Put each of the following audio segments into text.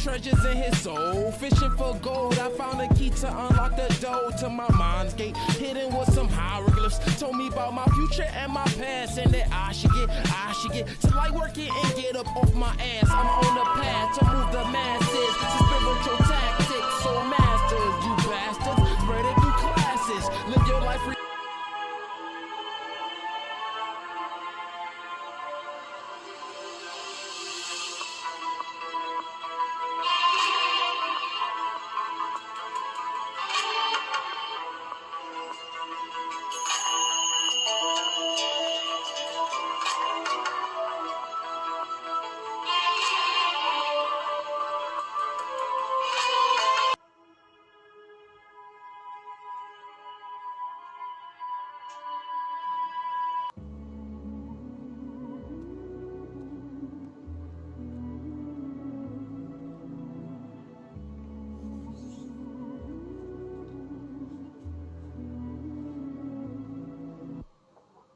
treasures in his soul. Fishing for gold, I found a key to unlock the door to my mind's gate. Hidden with some hieroglyphs. Told me about my future and my past, and that I should get to like working and get up off my ass. I'm on the path to move the masses. To spiritual tactics, so masters, you bastards. Spread it through classes. Live your life.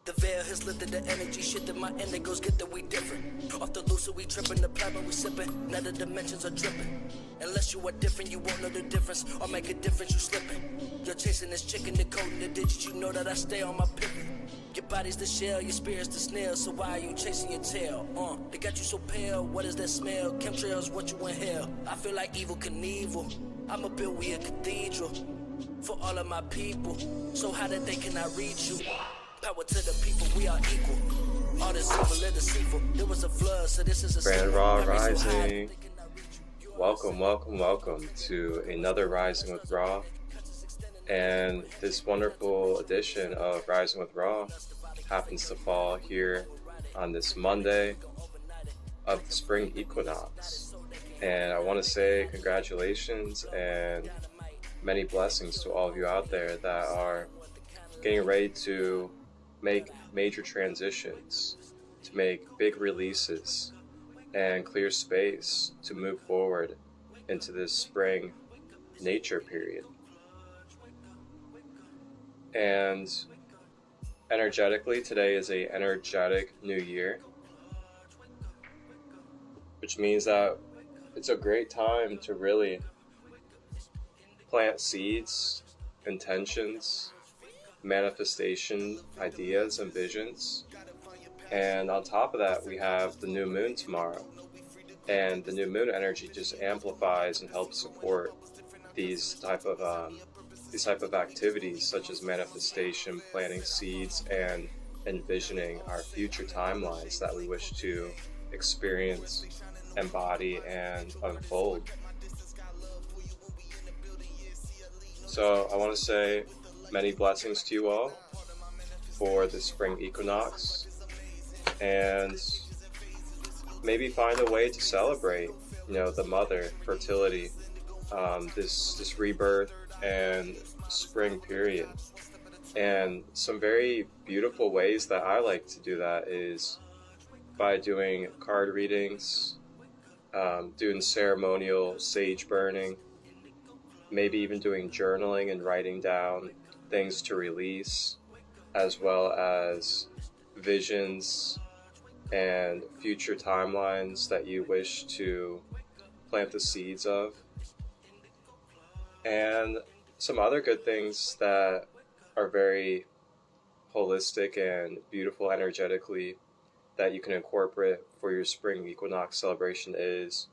The veil has lifted the energy, shit that my indigos get that we different. Off the loose, so we tripping, the plasma we sipping. Now the dimensions are dripping. Unless you are different, you won't know the difference. Or make a difference, you slipping. You're chasing this chicken, decoding the digits, you know that I stay on my pivot. Your body's the shell, your spirit's the snail, so why are you chasing your tail? They got you so pale, what is that smell? Chemtrails, what you inhale? I feel like evil Knievel. I'ma build we a cathedral for all of my people, so how that they cannot reach you. Power to the people, we are equal. All this evil is deceitful. There was a flood, so this is a Grand Raw Rising. Welcome to another Rising with Raw. And this wonderful edition of Rising with Raw happens to fall here on this Monday of the spring equinox. And I want to say congratulations and many blessings to all of you out there that are getting ready to make major transitions, to make big releases and clear space to move forward into this spring nature period. And energetically, today is a energetic new year, which means that it's a great time to really plant seeds, intentions, manifestation ideas and visions. And on top of that, we have the new moon tomorrow, and the new moon energy just amplifies and helps support these type of activities, such as manifestation, planting seeds, and envisioning our future timelines that we wish to experience, embody, and unfold. So I want to say many blessings to you all for the spring equinox, and maybe find a way to celebrate, the mother, fertility, this rebirth and spring period. And some very beautiful ways that I like to do that is by doing card readings, doing ceremonial sage burning, maybe even doing journaling and writing down things to release, as well as visions and future timelines that you wish to plant the seeds of, and some other good things that are very holistic and beautiful energetically that you can incorporate for your spring equinox celebration is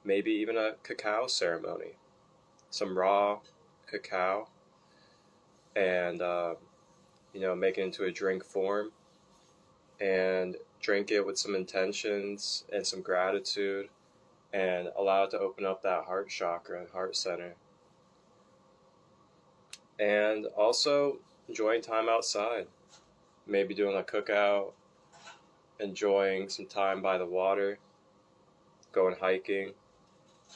maybe even a cacao ceremony, some raw cacao, and make it into a drink form and drink it with some intentions and some gratitude, and allow it to open up that heart chakra and heart center. And also enjoying time outside, maybe doing a cookout, enjoying some time by the water, going hiking.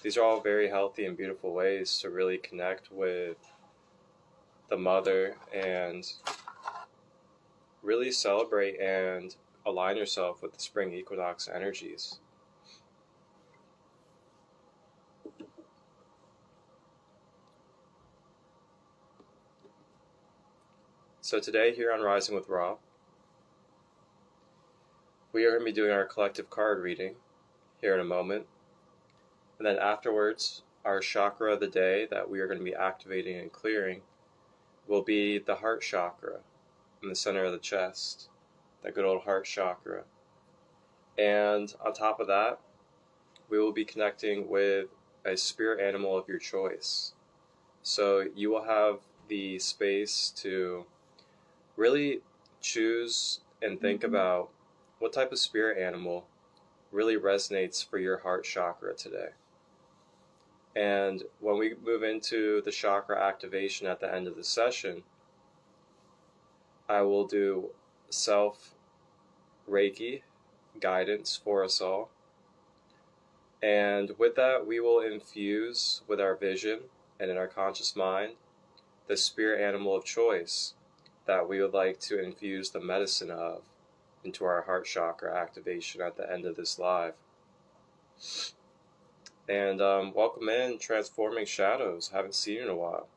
These are all very healthy and beautiful ways to really connect with the mother and really celebrate and align yourself with the spring equinox energies. So today here on Rising with Ra, we are going to be doing our collective card reading here in a moment. And then afterwards, our chakra of the day that we are going to be activating and clearing will be the heart chakra in the center of the chest, that good old heart chakra. And on top of that, we will be connecting with a spirit animal of your choice. So you will have the space to really choose and think about what type of spirit animal really resonates for your heart chakra today. And when we move into the chakra activation at the end of the session, I will do self reiki guidance for us all. And with that, we will infuse with our vision and in our conscious mind the spirit animal of choice that we would like to infuse the medicine of into our heart chakra activation at the end of this live. And welcome in, Transforming Shadows. Haven't seen you in a while.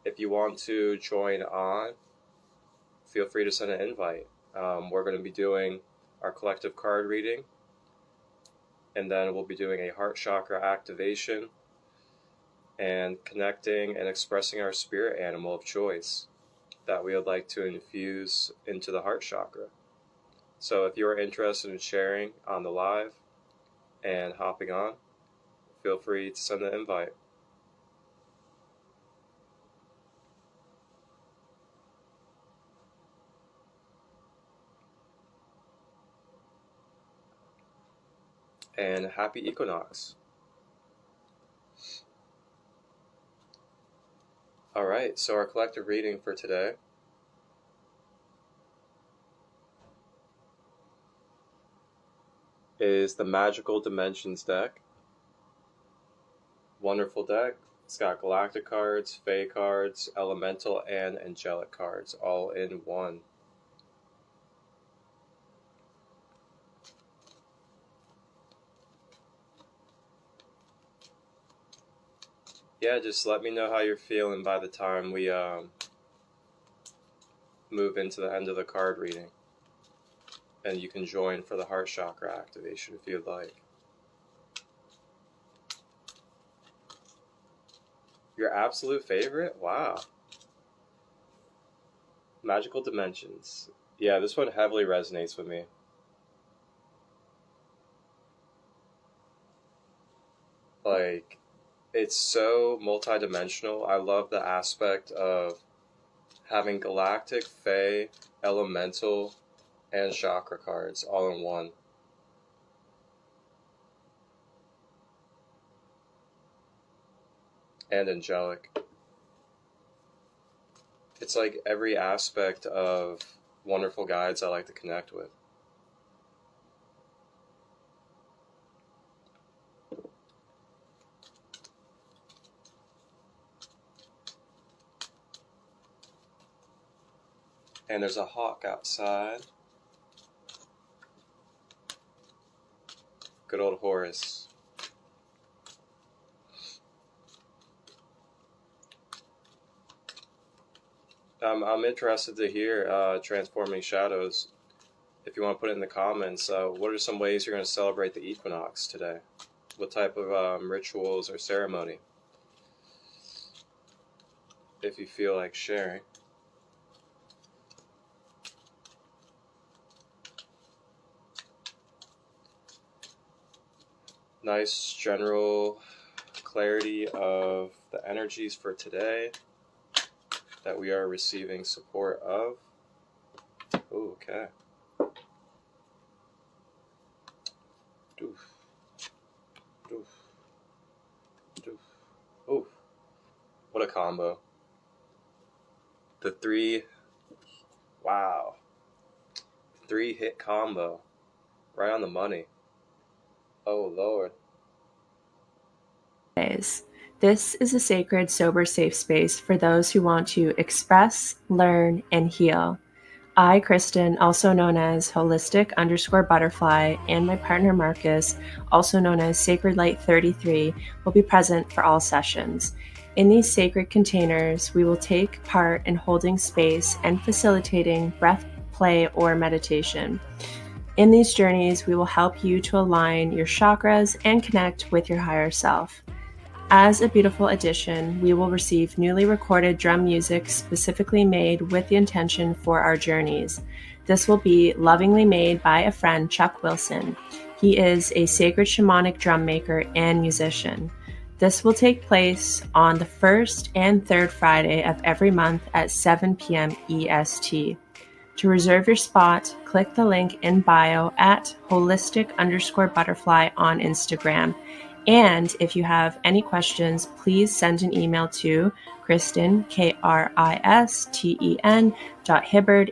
If you want to join on, feel free to send an invite. We're going to be doing our collective card reading, and then we'll be doing a heart chakra activation and connecting and expressing our spirit animal of choice that we would like to infuse into the heart chakra. So if you're interested in sharing on the live and hopping on, feel free to send an invite. And happy equinox. All right, so our collective reading for today is the Magical Dimensions deck. Wonderful deck. It's got galactic cards, fae cards, elemental, and angelic cards all in one. Yeah, just let me know how you're feeling by the time we move into the end of the card reading. And you can join for the heart chakra activation if you'd like. Your absolute favorite? Wow. Magical Dimensions. Yeah, this one heavily resonates with me. Like, it's so multidimensional. I love the aspect of having galactic, fae, elemental, and chakra cards all in one. And angelic. It's like every aspect of wonderful guides I like to connect with. And there's a hawk outside. Good old Horus. I'm interested to hear, Transforming Shadows, if you want to put it in the comments, what are some ways you're going to celebrate the equinox today? What type of rituals or ceremony? If you feel like sharing. Nice general clarity of the energies for today that we are receiving support of. Ooh, okay. Doof. Doof. Doof. Ooh. What a combo. The 3 hit combo. Right on the money. Oh, Lord. This is a sacred, sober, safe space for those who want to express, learn, and heal. I, Kristen, also known as Holistic_Butterfly, and my partner Marcus, also known as Sacred Light 33, will be present for all sessions. In these sacred containers, we will take part in holding space and facilitating breath, play, or meditation. In these journeys, we will help you to align your chakras and connect with your higher self. As a beautiful addition, we will receive newly recorded drum music specifically made with the intention for our journeys. This will be lovingly made by a friend, Chuck Wilson. He is a sacred shamanic drum maker and musician. This will take place on the first and third Friday of every month at 7 p.m. EST. To reserve your spot, click the link in bio at holistic_butterfly on Instagram. And if you have any questions, please send an email to Kristen, KRISTEN, .hibbard,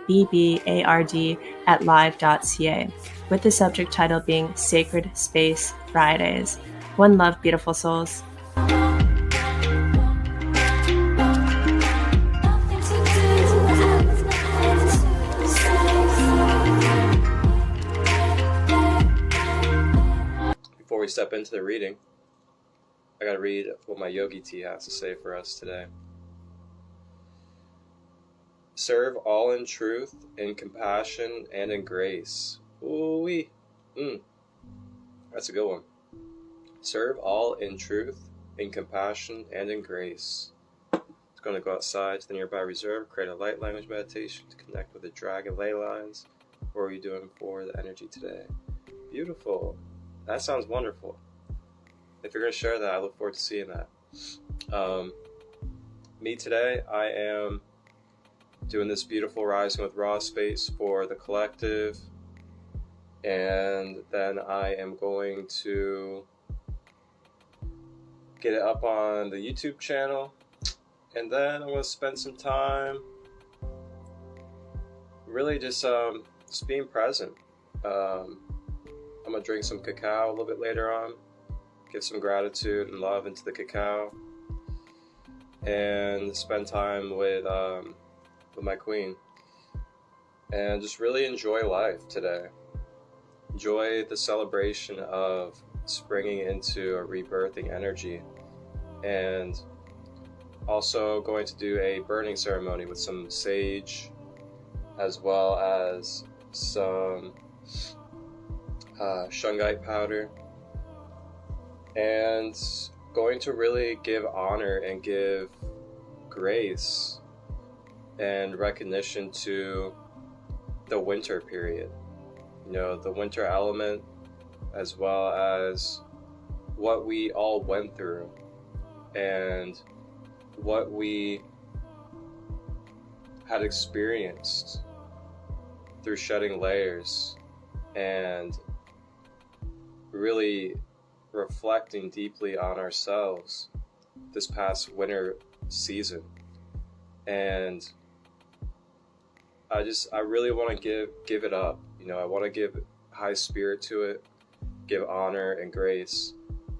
HIBBARD, @live.ca, with the subject title being Sacred Space Fridays. One love, beautiful souls. Before we step into the reading, I gotta read what my yogi tea has to say for us today. Serve all in truth, in compassion, and in grace. Ooh-wee. That's a good one. Serve all in truth, in compassion, and in grace. It's going to go outside to the nearby reserve, create a light language meditation to connect with the dragon ley lines. What are you doing for the energy today? Beautiful. That sounds wonderful. If you're going to share that, I look forward to seeing that. Me today, I am doing this beautiful Rising with Raw space for the collective. And then I am going to get it up on the YouTube channel. And then I'm going to spend some time really just being present. I'm going to drink some cacao a little bit later on. Give some gratitude and love into the cacao. And spend time with my queen. And just really enjoy life today. Enjoy the celebration of springing into a rebirthing energy. And also going to do a burning ceremony with some sage, as well as some shungite powder, and going to really give honor and give grace and recognition to the winter period. You know, the winter element, as well as what we all went through and what we had experienced through shedding layers and really reflecting deeply on ourselves this past winter season. And I really want to give it up. You know, I want to give high spirit to it, give honor and grace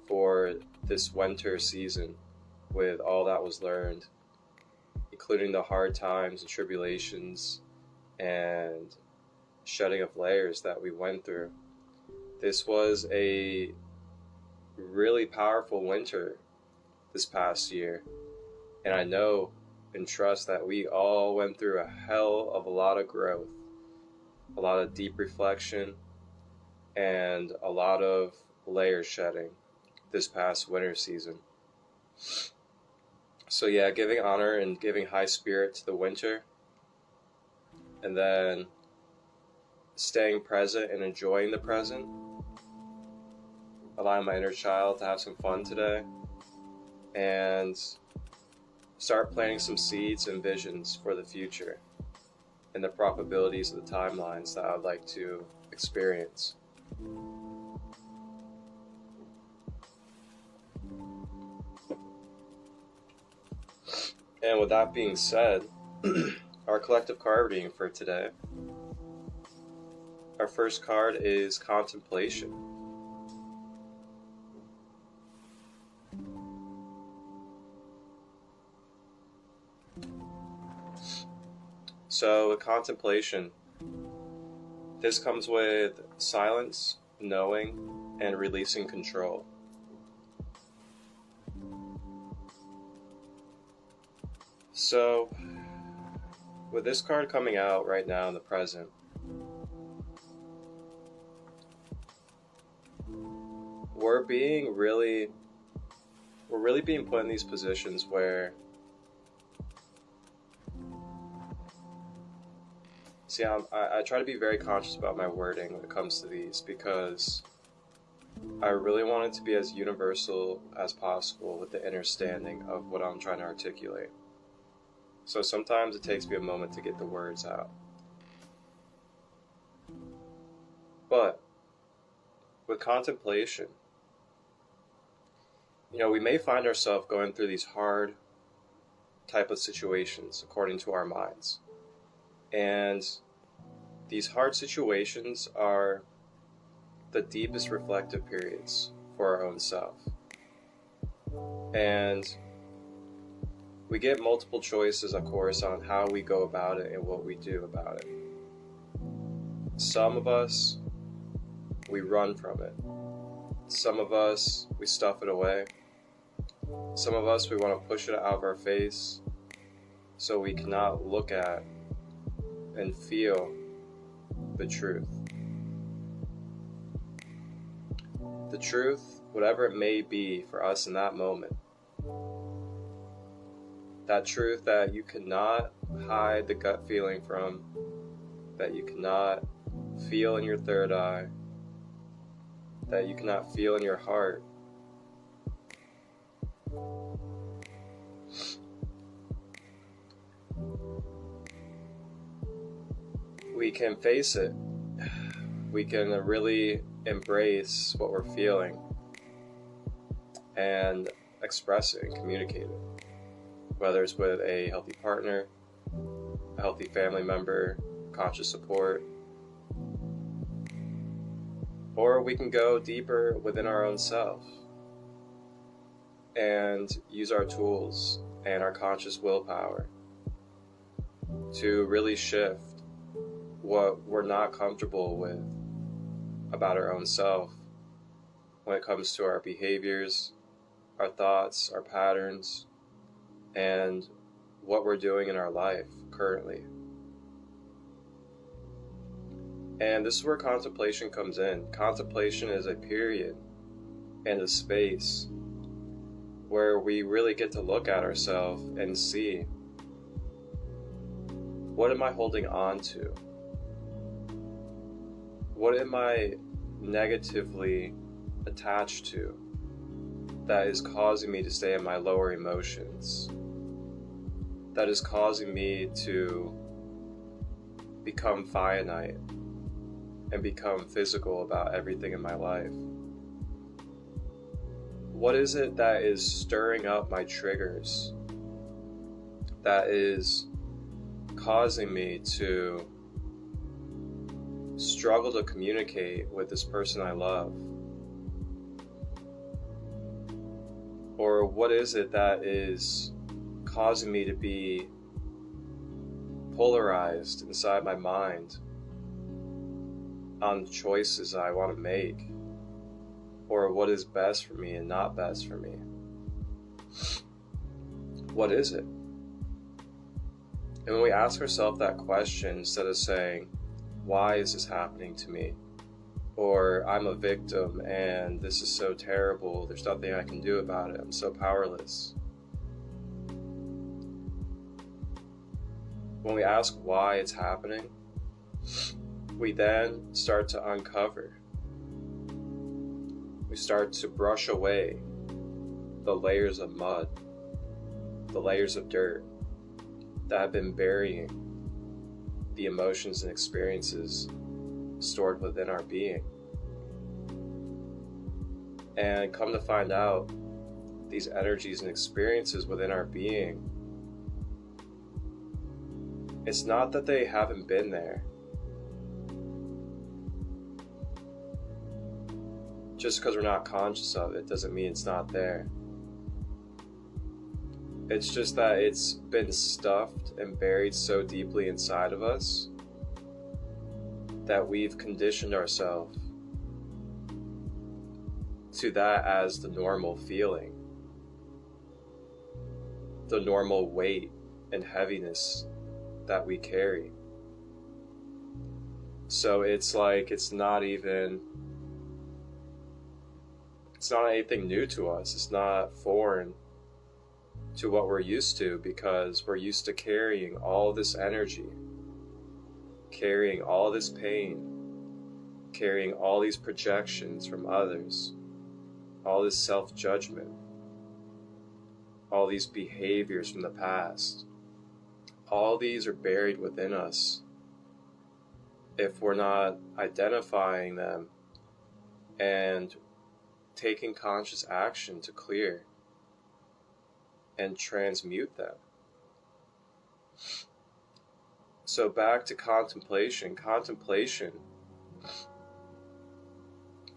for this winter season with all that was learned, including the hard times and tribulations and shedding of layers that we went through. This was a really powerful winter this past year, and I know and trust that we all went through a hell of a lot of growth, a lot of deep reflection, and a lot of layer shedding this past winter season. So yeah, giving honor and giving high spirit to the winter, and then staying present and enjoying the present, allowing my inner child to have some fun today, and start planting some seeds and visions for the future and the probabilities of the timelines that I would like to experience. And with that being said, our collective card reading for today. Our first card is Contemplation. So with contemplation, this comes with silence, knowing, and releasing control. So with this card coming out right now in the present, really being put in these positions where, see, I try to be very conscious about my wording when it comes to these, because I really want it to be as universal as possible with the understanding of what I'm trying to articulate. So sometimes it takes me a moment to get the words out. But with contemplation, we may find ourselves going through these hard type of situations according to our minds. And these hard situations are the deepest reflective periods for our own self. And we get multiple choices, of course, on how we go about it and what we do about it. Some of us, we run from it. Some of us, we stuff it away. Some of us, we want to push it out of our face so we cannot look at and feel the truth. The truth, whatever it may be for us in that moment. That truth that you cannot hide the gut feeling from, that you cannot feel in your third eye, that you cannot feel in your heart. We can face it. We can really embrace what we're feeling and express it and communicate it. Whether it's with a healthy partner, a healthy family member, conscious support, or we can go deeper within our own self and use our tools and our conscious willpower to really shift what we're not comfortable with about our own self when it comes to our behaviors, our thoughts, our patterns, and what we're doing in our life currently. And this is where contemplation comes in. Contemplation is a period and a space where we really get to look at ourselves and see, what am I holding on to? What am I negatively attached to that is causing me to stay in my lower emotions? That is causing me to become finite and become physical about everything in my life? What is it that is stirring up my triggers, that is causing me to struggle to communicate with this person I love? Or what is it that is causing me to be polarized inside my mind on the choices I want to make, or what is best for me and not best for me? What is it? And when we ask ourselves that question, instead of saying, why is this happening to me? Or I'm a victim and this is so terrible, there's nothing I can do about it, I'm so powerless. When we ask why it's happening, we then start to uncover. We start to brush away the layers of mud, the layers of dirt that have been burying the emotions and experiences stored within our being. And come to find out, these energies and experiences within our being, it's not that they haven't been there. Just because we're not conscious of it doesn't mean it's not there. It's just that it's been stuffed and buried so deeply inside of us that we've conditioned ourselves to that as the normal feeling, the normal weight and heaviness that we carry. So it's like it's not even It's not anything new to us. It's not foreign to what we're used to, because we're used to carrying all this energy, carrying all this pain, carrying all these projections from others, all this self-judgment, all these behaviors from the past. All these are buried within us. If we're not identifying them and taking conscious action to clear and transmute them. So back to contemplation. Contemplation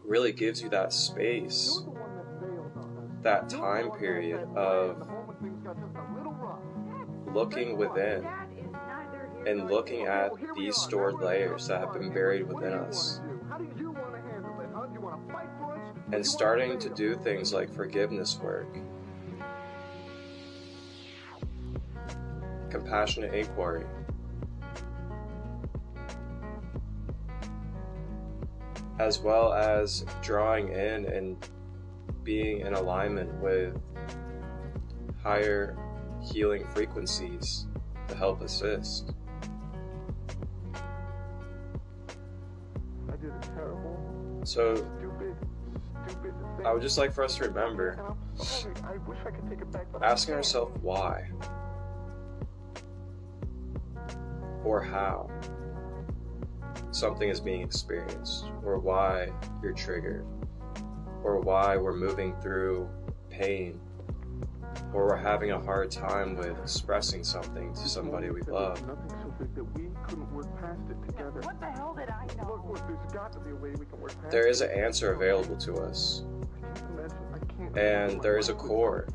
really gives you that space, that time period of looking within and looking at these stored layers that have been buried within us, and starting to do things like forgiveness work, compassionate inquiry, as well as drawing in and being in alignment with higher healing frequencies to help assist. So I would just like for us to remember asking ourselves why or how something is being experienced, or why you're triggered, or why we're moving through pain, or we're having a hard time with expressing something to somebody we love. What the hell did I know? Look, there's got to be a way we can work past it. There is an answer available to us, and there is a core,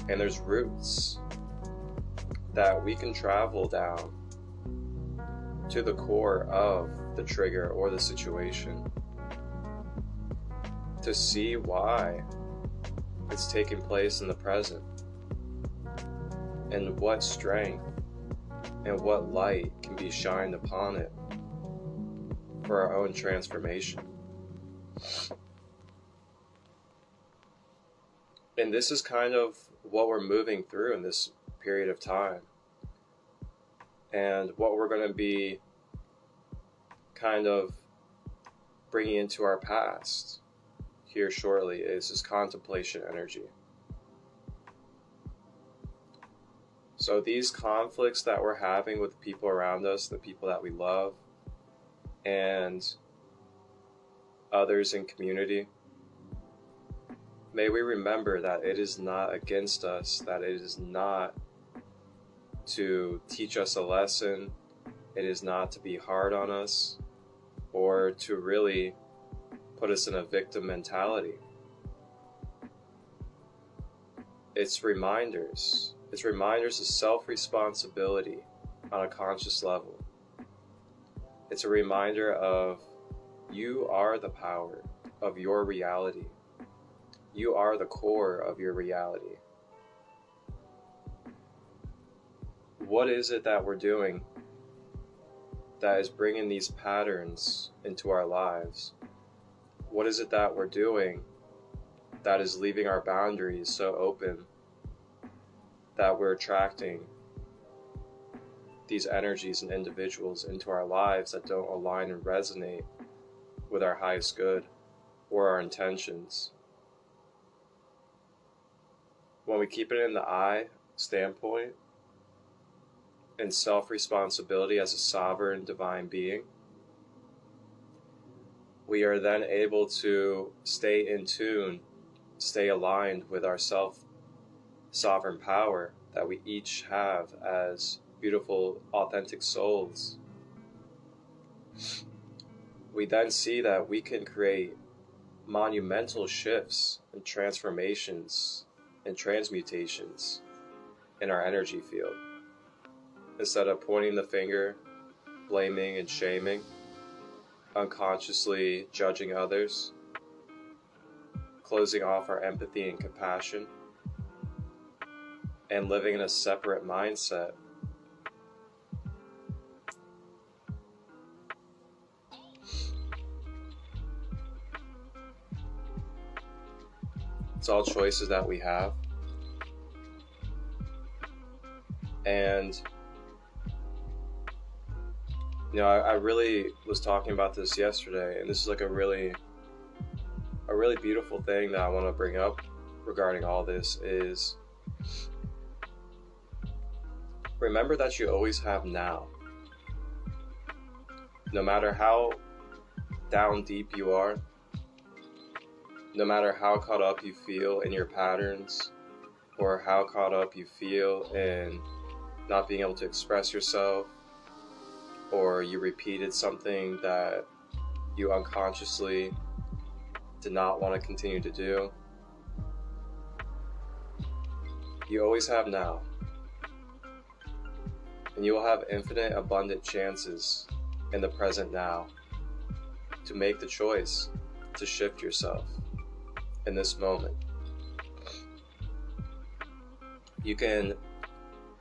and there's roots that we can travel down to the core of the trigger or the situation to see why it's taking place in the present, and what strength and what light can be shined upon it for our own transformation. And this is kind of what we're moving through in this period of time, and what we're going to be kind of bringing into our past here shortly is this contemplation energy. So these conflicts that we're having with the people around us, the people that we love, and others in community, may we remember that it is not against us, that it is not to teach us a lesson, it is not to be hard on us, or to really put us in a victim mentality. It's reminders. It's reminders of self-responsibility on a conscious level. It's a reminder of you are the power of your reality. You are the core of your reality. What is it that we're doing that is bringing these patterns into our lives? What is it that we're doing that is leaving our boundaries so open that we're attracting these energies and individuals into our lives that don't align and resonate with our highest good or our intentions? When we keep it in the I standpoint and self-responsibility as a sovereign divine being, we are then able to stay in tune, stay aligned with our self-sovereign power that we each have as beautiful, authentic souls. We then see that we can create monumental shifts and transformations and transmutations in our energy field. Instead of pointing the finger, blaming and shaming, unconsciously judging others, closing off our empathy and compassion, and living in a separate mindset, It's all choices that we have. And I really was talking about this yesterday, and this is like a really beautiful thing that I want to bring up regarding all this is remember that you always have now. No matter how down deep you are, no matter how caught up you feel in your patterns, or how caught up you feel in not being able to express yourself, or you repeated something that you unconsciously did not want to continue to do, you always have now. And you will have infinite abundant chances in the present now to make the choice to shift yourself in this moment. You can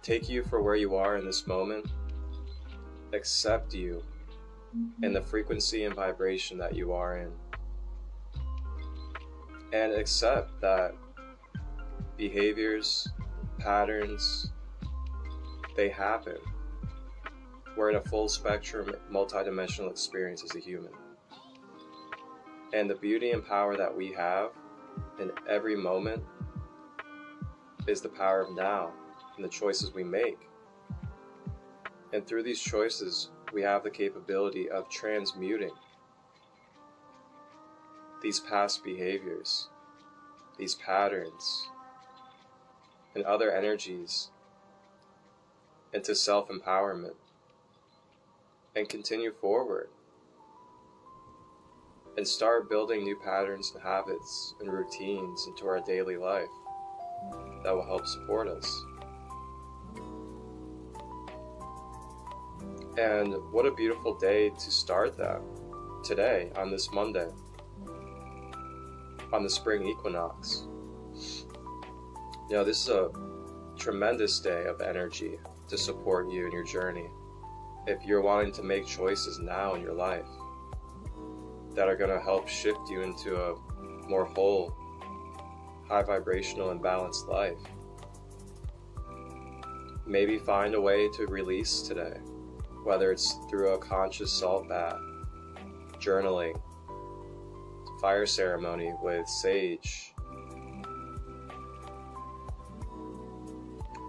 take you for where you are in this moment, accept you in the frequency and vibration that you are in, and accept that behaviors, patterns, they happen. We're in a full spectrum, multidimensional experience as a human. And the beauty and power that we have in every moment is the power of now and the choices we make. And through these choices, we have the capability of transmuting these past behaviors, these patterns, and other energies into self-empowerment and continue forward and start building new patterns and habits and routines into our daily life that will help support us. And what a beautiful day to start that today on this Monday, on the spring equinox. This is a tremendous day of energy to support you in your journey. If you're wanting to make choices now in your life that are going to help shift you into a more whole, high vibrational and balanced life, maybe find a way to release today, whether it's through a conscious salt bath, journaling, fire ceremony with sage,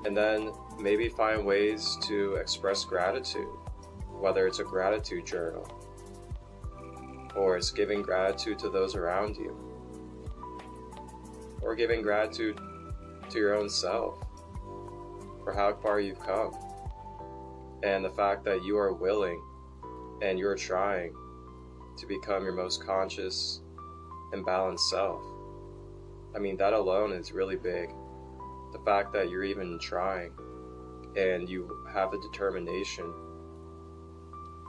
and then maybe find ways to express gratitude, whether it's a gratitude journal or it's giving gratitude to those around you, or giving gratitude to your own self for how far you've come and the fact that you are willing and you're trying to become your most conscious and balanced self. I mean, that alone is really big. The fact that you're even trying and you have the determination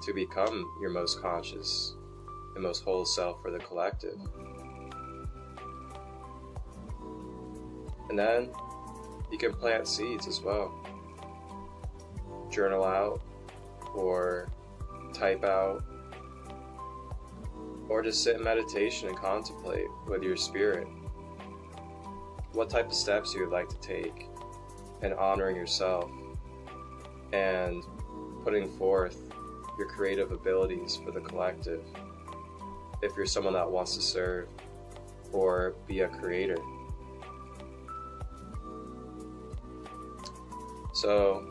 to become your most conscious and most whole self for the collective. And then you can plant seeds as well. Journal out or type out or just sit in meditation and contemplate with your spirit what type of steps you would like to take in honoring yourself and putting forth your creative abilities for the collective. If you're someone that wants to serve or be a creator. So,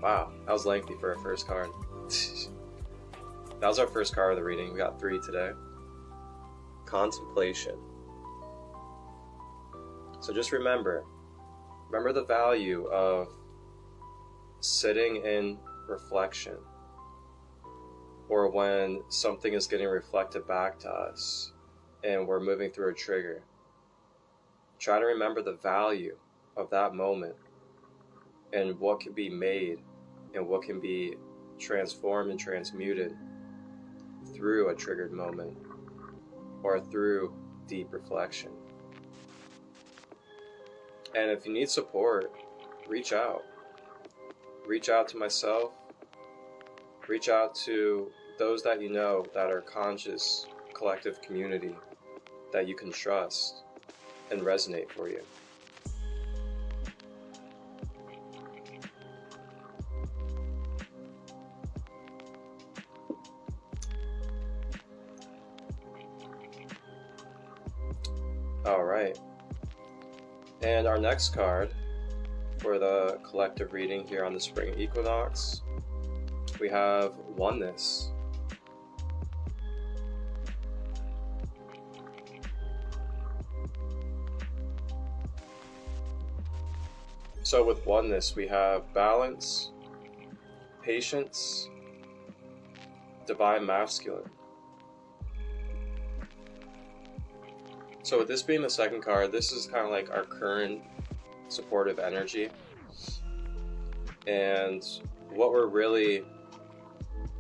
wow, that was lengthy for our first card. That was our first card of the reading. We got 3 today. Contemplation. So just remember the value of sitting in reflection, or when something is getting reflected back to us and we're moving through a trigger. Try to remember the value of that moment and what can be made and what can be transformed and transmuted through a triggered moment or through deep reflection. And if you need support, reach out. Reach out to myself. Reach out to those that you know that are conscious, collective community that you can trust. and resonate for you. All right. And our next card for the collective reading here on the spring equinox, we have oneness. So with oneness, we have balance, patience, divine masculine. So with this being the second card, this is kind of like our current supportive energy. And what we're really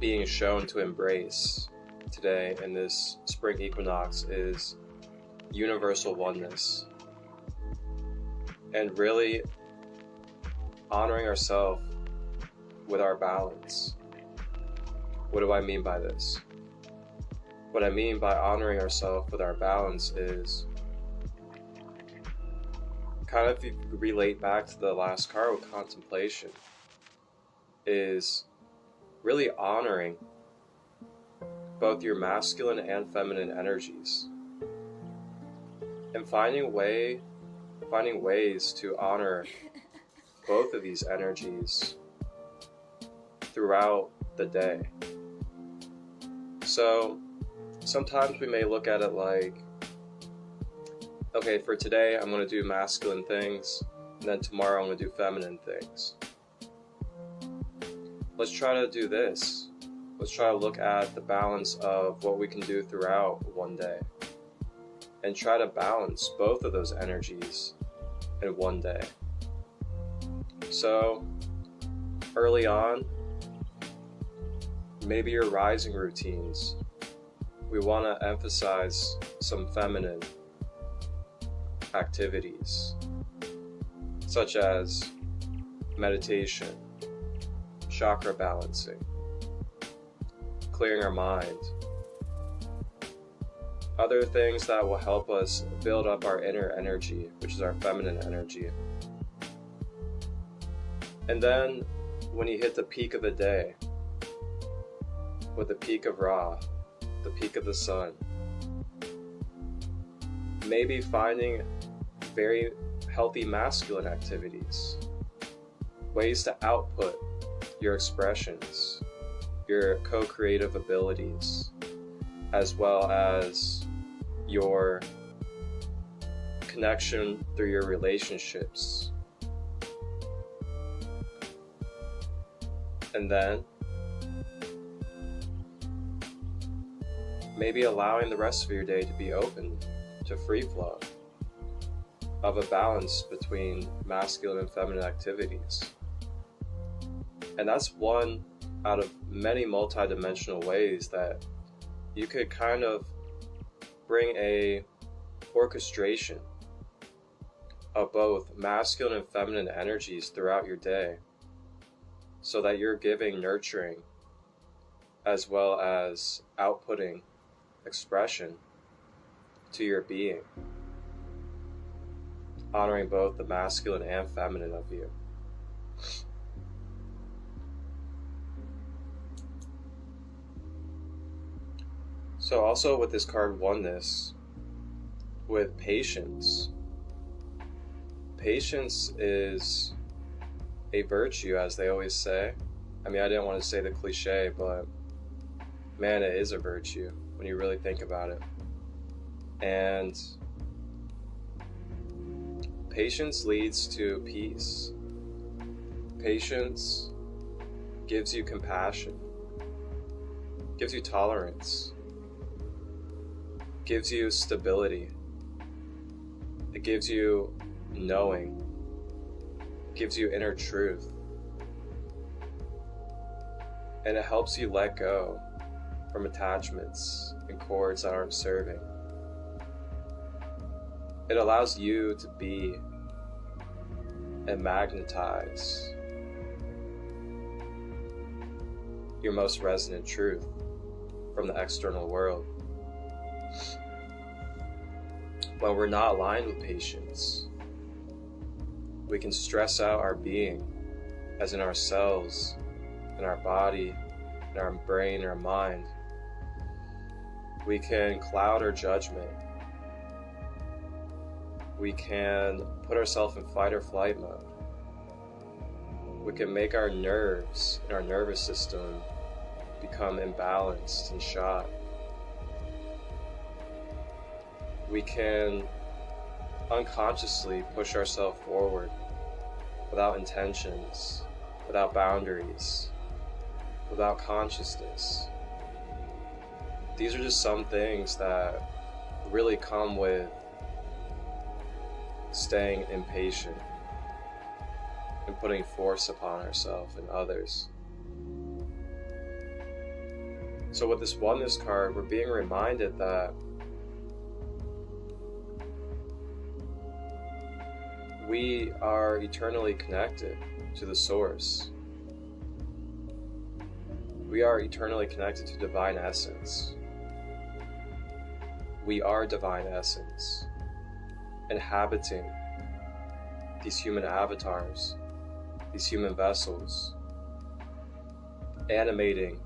being shown to embrace today in this spring equinox is universal oneness. And really honoring ourselves with our balance. What do I mean by this? What I mean by honoring ourselves with our balance is kind of, if you relate back to the last card with contemplation, is really honoring both your masculine and feminine energies and finding ways to honor both of these energies throughout the day. So sometimes we may look at it like, okay, for today I'm going to do masculine things, and then tomorrow I'm going to do feminine things. Let's try to do this. Let's try to look at the balance of what we can do throughout one day and try to balance both of those energies in one day. So early on, maybe your rising routines, we want to emphasize some feminine activities, such as meditation, chakra balancing, clearing our mind, other things that will help us build up our inner energy, which is our feminine energy. And then when you hit the peak of the day, with the peak of Ra, the peak of the sun, maybe finding very healthy masculine activities, ways to output your expressions, your co-creative abilities, as well as your connection through your relationships. And then maybe allowing the rest of your day to be open to free flow of a balance between masculine and feminine activities. And that's one out of many multidimensional ways that you could kind of bring a orchestration of both masculine and feminine energies throughout your day, so that you're giving nurturing as well as outputting expression to your being, honoring both the masculine and feminine of you. So also with this card oneness, with patience, patience is a virtue, as they always say. I mean, I didn't want to say the cliche, but man, it is a virtue when you really think about it. And patience leads to peace. Patience gives you compassion, gives you tolerance, gives you stability. It gives you knowing. Gives you inner truth, and it helps you let go from attachments and cords that aren't serving. It allows you to be and magnetize your most resonant truth from the external world. when we're not aligned with patience, we can stress out our being, as in our cells, in our body, in our brain, our mind. We can cloud our judgment. We can put ourselves in fight or flight mode. We can make our nerves and our nervous system become imbalanced and shot. We can unconsciously push ourselves forward without intentions, without boundaries, without consciousness. These are just some things that really come with staying impatient and putting force upon ourselves and others. So with this oneness card, we're being reminded that we are eternally connected to the source. We are eternally connected to divine essence. We are divine essence, inhabiting these human avatars, these human vessels, animating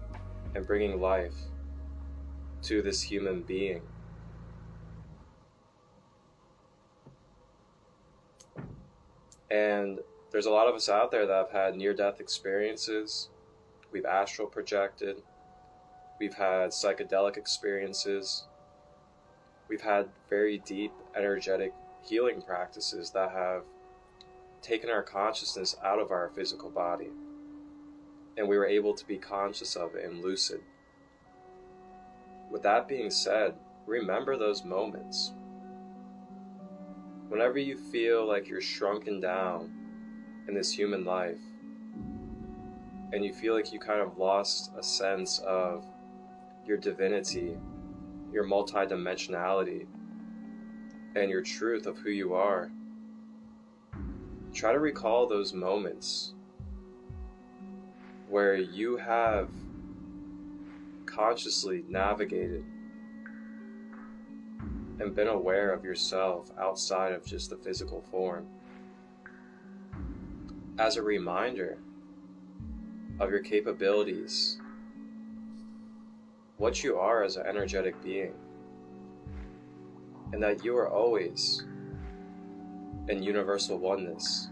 and bringing life to this human being. And there's a lot of us out there that have had near-death experiences. We've astral projected. We've had psychedelic experiences. We've had very deep energetic healing practices that have taken our consciousness out of our physical body, and we were able to be conscious of it and lucid. With that being said, remember those moments. Whenever you feel like you're shrunken down in this human life, and you feel like you kind of lost a sense of your divinity, your multidimensionality, and your truth of who you are, try to recall those moments where you have consciously navigated and been aware of yourself outside of just the physical form, as a reminder of your capabilities, what you are as an energetic being, and that you are always in universal oneness.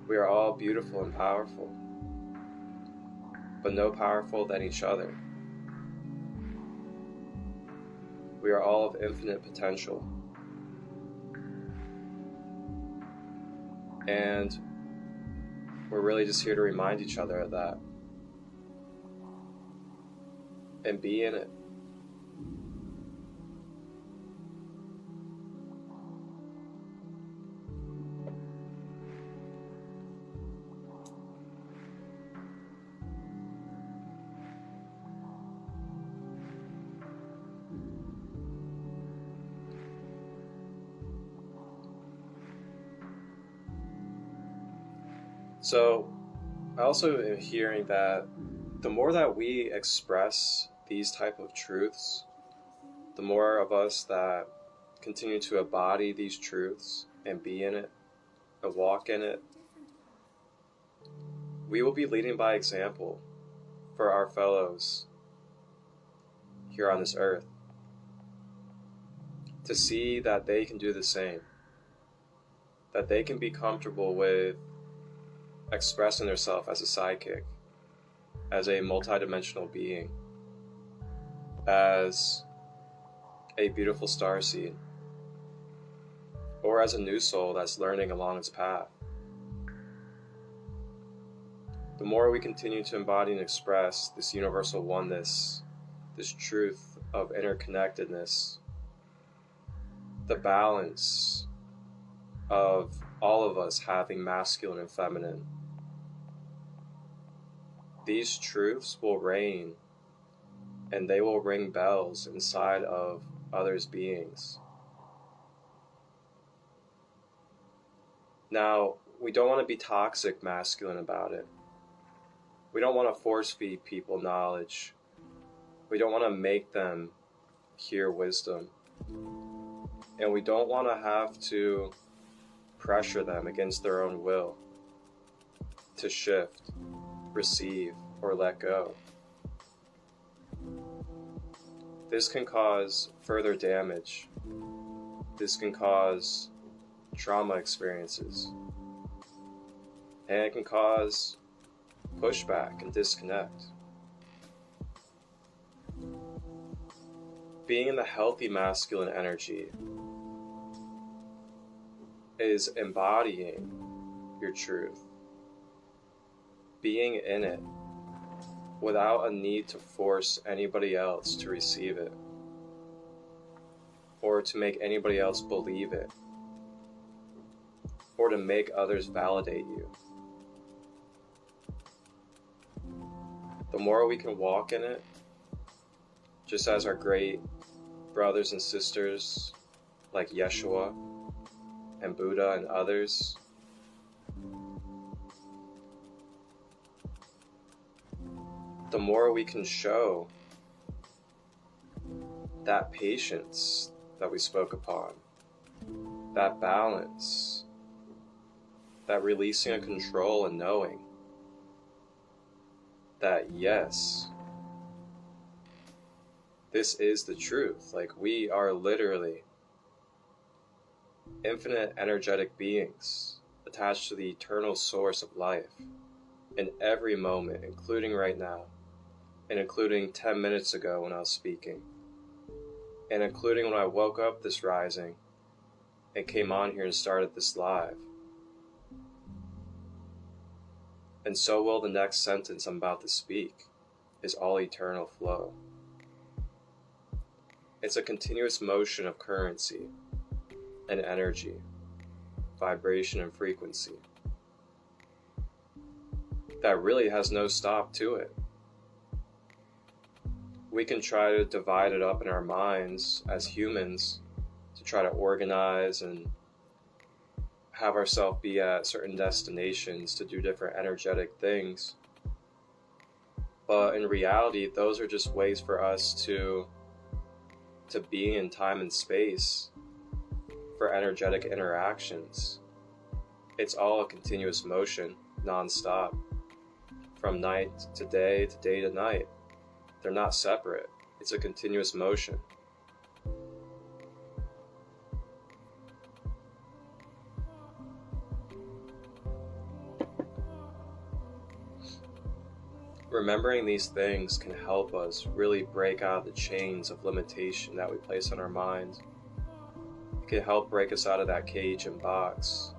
We are all beautiful and powerful, but no powerful than each other. We are all of infinite potential. And we're really just here to remind each other of that. And be in it. So, I also am hearing that the more that we express these type of truths, the more of us that continue to embody these truths and be in it and walk in it, we will be leading by example for our fellows here on this earth, to see that they can do the same, that they can be comfortable with expressing themselves as a psychic, as a multidimensional being, as a beautiful starseed, or as a new soul that's learning along its path. The more we continue to embody and express this universal oneness, this truth of interconnectedness, the balance of all of us having masculine and feminine, these truths will reign, and they will ring bells inside of others' beings. Now, we don't want to be toxic masculine about it. We don't want to force feed people knowledge. We don't want to make them hear wisdom. And we don't want to have to pressure them against their own will to shift, receive, or let go. This can cause further damage. This can cause trauma experiences. And it can cause pushback and disconnect. Being in the healthy masculine energy is embodying your truth. Being in it without a need to force anybody else to receive it or to make anybody else believe it or to make others validate you. The more we can walk in it, just as our great brothers and sisters like Yeshua and Buddha and others, the more we can show that patience that we spoke upon, that balance, that releasing of control and knowing that yes, this is the truth. Like, we are literally infinite energetic beings attached to the eternal source of life in every moment, including right now, and including 10 minutes ago when I was speaking, and including when I woke up this rising and came on here and started this live. And so will the next sentence I'm about to speak is all eternal flow. It's a continuous motion of currency and energy, vibration and frequency that really has no stop to it. We can try to divide it up in our minds as humans to try to organize and have ourselves be at certain destinations to do different energetic things. But in reality, those are just ways for us to be in time and space for energetic interactions. It's all a continuous motion, non-stop, from night to day to night. They're not separate. It's a continuous motion. Remembering these things can help us really break out of the chains of limitation that we place on our minds. It can help break us out of that cage and box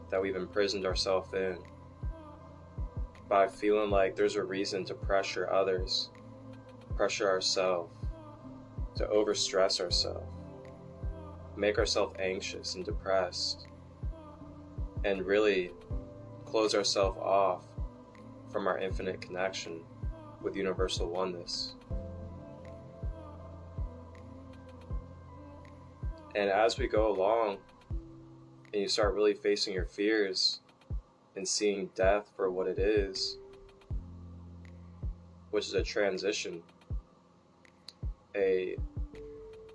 that we've imprisoned ourselves in by feeling like there's a reason to pressure others, pressure ourselves, to overstress ourselves, make ourselves anxious and depressed, and really close ourselves off from our infinite connection with universal oneness. And as we go along and you start really facing your fears and seeing death for what it is, which is a transition, a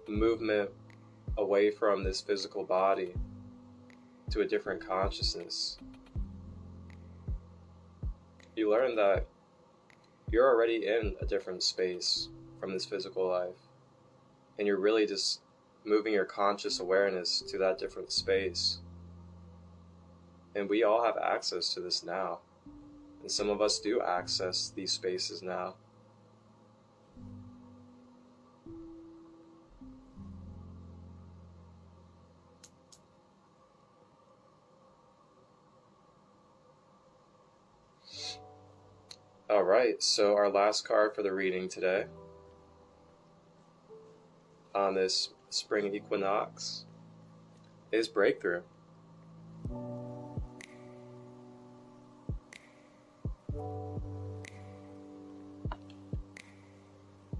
movement away from this physical body to a different consciousness, you learn that you're already in a different space from this physical life, and you're really just moving your conscious awareness to that different space. And we all have access to this now, and some of us do access these spaces now. Alright, so our last card for the reading today on this spring equinox is Breakthrough.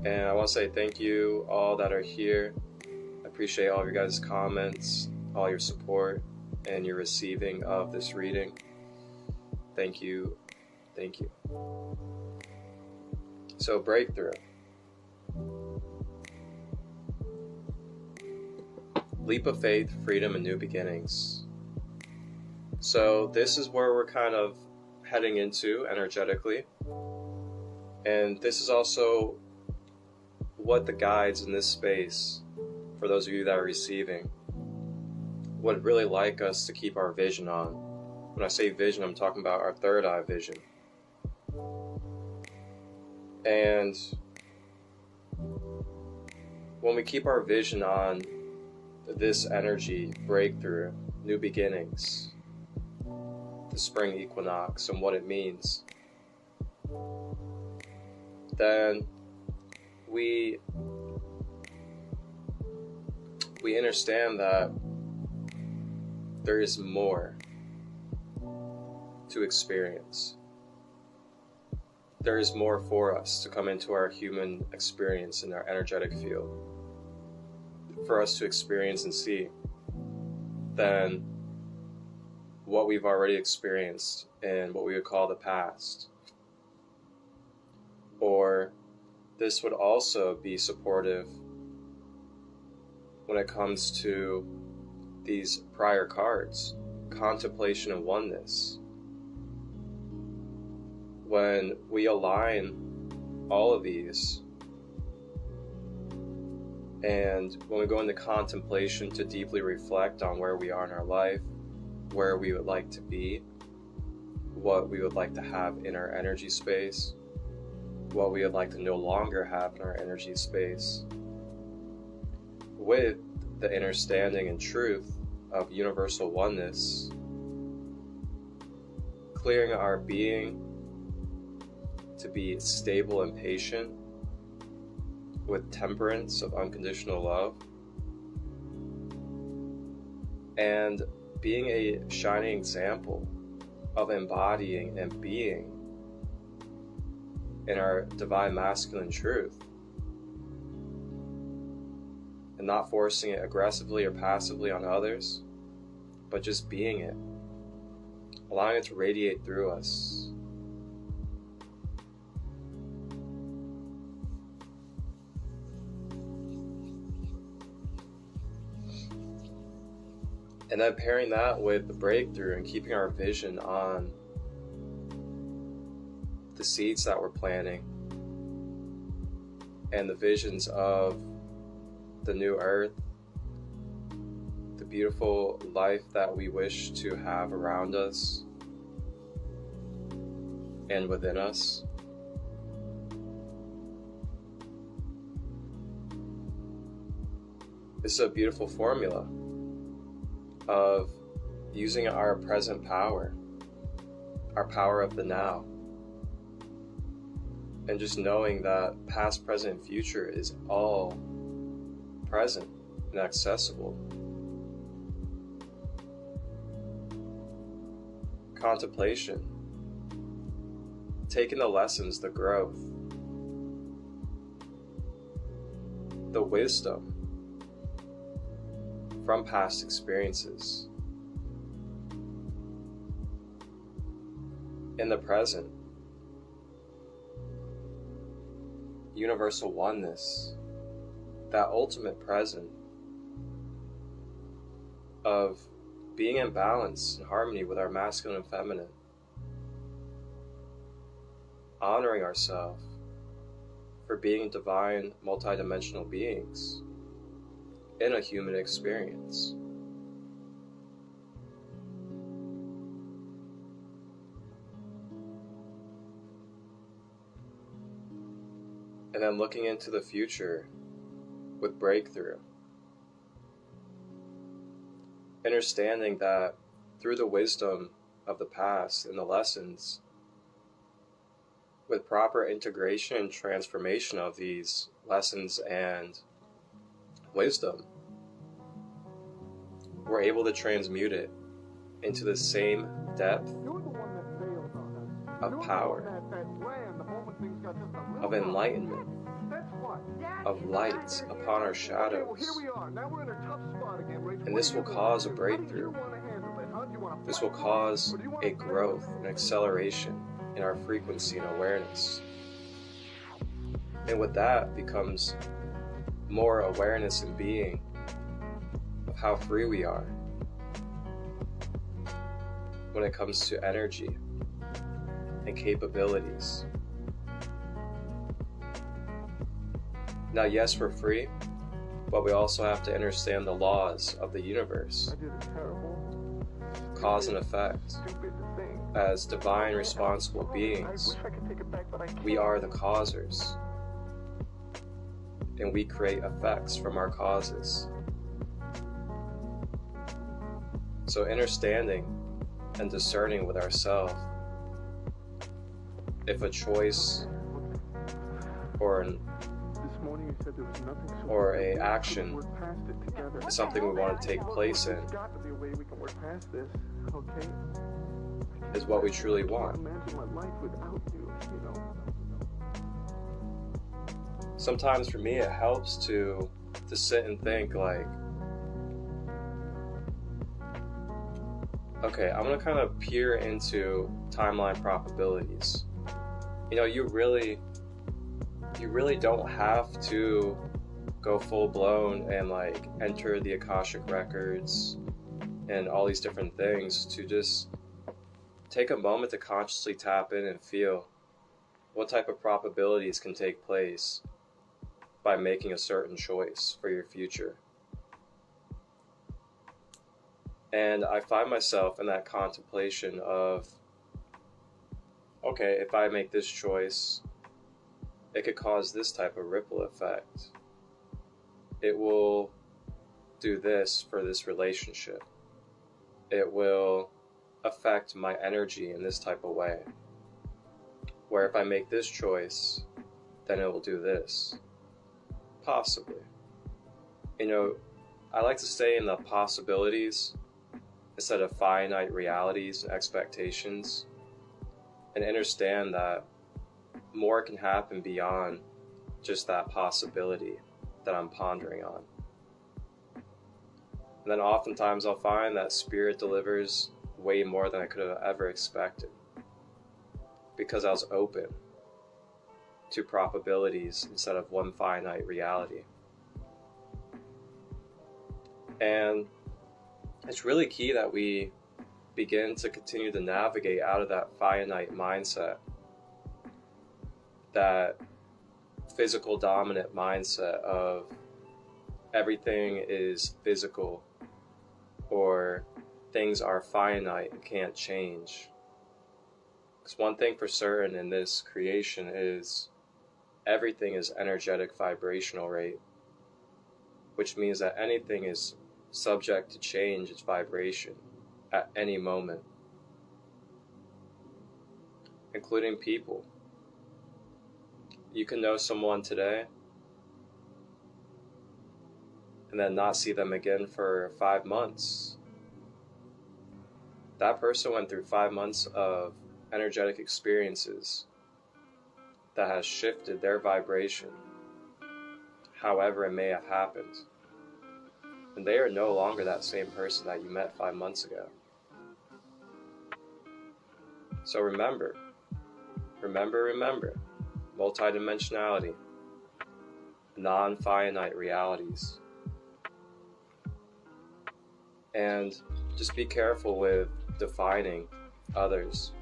And I want to say thank you all that are here. I appreciate all of your guys' comments, all your support, and your receiving of this reading. Thank you. Thank you. So, breakthrough. Leap of faith, freedom, and new beginnings. So this is where we're kind of heading into energetically. And this is also what the guides in this space, for those of you that are receiving, would really like us to keep our vision on. When I say vision, I'm talking about our third eye vision. And when we keep our vision on this energy, breakthrough, new beginnings, the spring equinox and what it means, then we understand that there is more to experience. There is more for us to come into our human experience in our energetic field, for us to experience and see than what we've already experienced in what we would call the past. Or this would also be supportive when it comes to these prior cards, contemplation and oneness. When we align all of these, and when we go into contemplation to deeply reflect on where we are in our life, where we would like to be, what we would like to have in our energy space, what we would like to no longer have in our energy space, with the understanding and truth of universal oneness, clearing our being to be stable and patient, with temperance of unconditional love, and being a shining example of embodying and being in our divine masculine truth, and not forcing it aggressively or passively on others, but just being it, allowing it to radiate through us. And then pairing that with the breakthrough and keeping our vision on the seeds that we're planting and the visions of the new earth, the beautiful life that we wish to have around us and within us. This is a beautiful formula of using our present power, our power of the now, and just knowing that past, present, and future is all present and accessible. Contemplation, taking the lessons, the growth, the wisdom from past experiences in the present, universal oneness, that ultimate present of being in balance and harmony with our masculine and feminine, honoring ourselves for being divine, multidimensional beings in a human experience. And then looking into the future with breakthrough. Understanding that through the wisdom of the past and the lessons, with proper integration and transformation of these lessons and wisdom, we're able to transmute it into the same depth of power, of enlightenment, of light upon our shadows. And this will cause a breakthrough. This will cause a growth, an acceleration in our frequency and awareness. And with that becomes more awareness and being of how free we are when it comes to energy and capabilities. Now, yes, we're free, but we also have to understand the laws of the universe, I did a terrible, cause and effect. stupid thing. As divine, responsible I beings, wish I could take it back, but I can't. we are the causers, and we create effects from our causes. So understanding and discerning with ourselves if a choice or This morning you said there was nothing so or we a could action work past it together. is something we want to take place in There's got to be a way we can work past this, okay? is what we truly I can't want. imagine my life without you, you know. Sometimes for me it helps to sit and think like, okay, I'm gonna kind of peer into timeline probabilities. You know, you really don't have to go full blown and like enter the Akashic records and all these different things to just take a moment to consciously tap in and feel what type of probabilities can take place by making a certain choice for your future. And I find myself in that contemplation of, okay, if I make this choice, it could cause this type of ripple effect. It will do this for this relationship. It will affect my energy in this type of way. Where if I make this choice, then it will do this. Possibly. You know, I like to stay in the possibilities instead of finite realities and expectations, and understand that more can happen beyond just that possibility that I'm pondering on. And then oftentimes I'll find that spirit delivers way more than I could have ever expected, because I was open to probabilities instead of one finite reality. And it's really key that we begin to continue to navigate out of that finite mindset, that physical dominant mindset of everything is physical or things are finite and can't change. Because one thing for certain in this creation is everything is energetic vibrational rate, which means that anything is subject to change its vibration at any moment, including people. You can know someone today and then not see them again for 5 months. That person went through 5 months of energetic experiences that has shifted their vibration, however it may have happened. And they are no longer that same person that you met 5 months ago. So remember, multidimensionality, non-finite realities. And just be careful with defining others,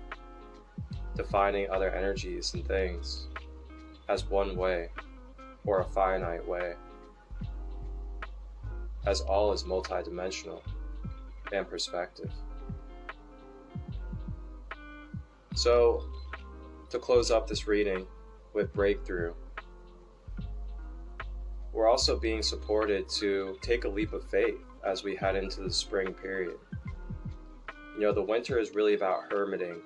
defining other energies and things as one way or a finite way, as all is multidimensional and perspective. So, to close up this reading with breakthrough, we're also being supported to take a leap of faith as we head into the spring period. You know, the winter is really about hermiting,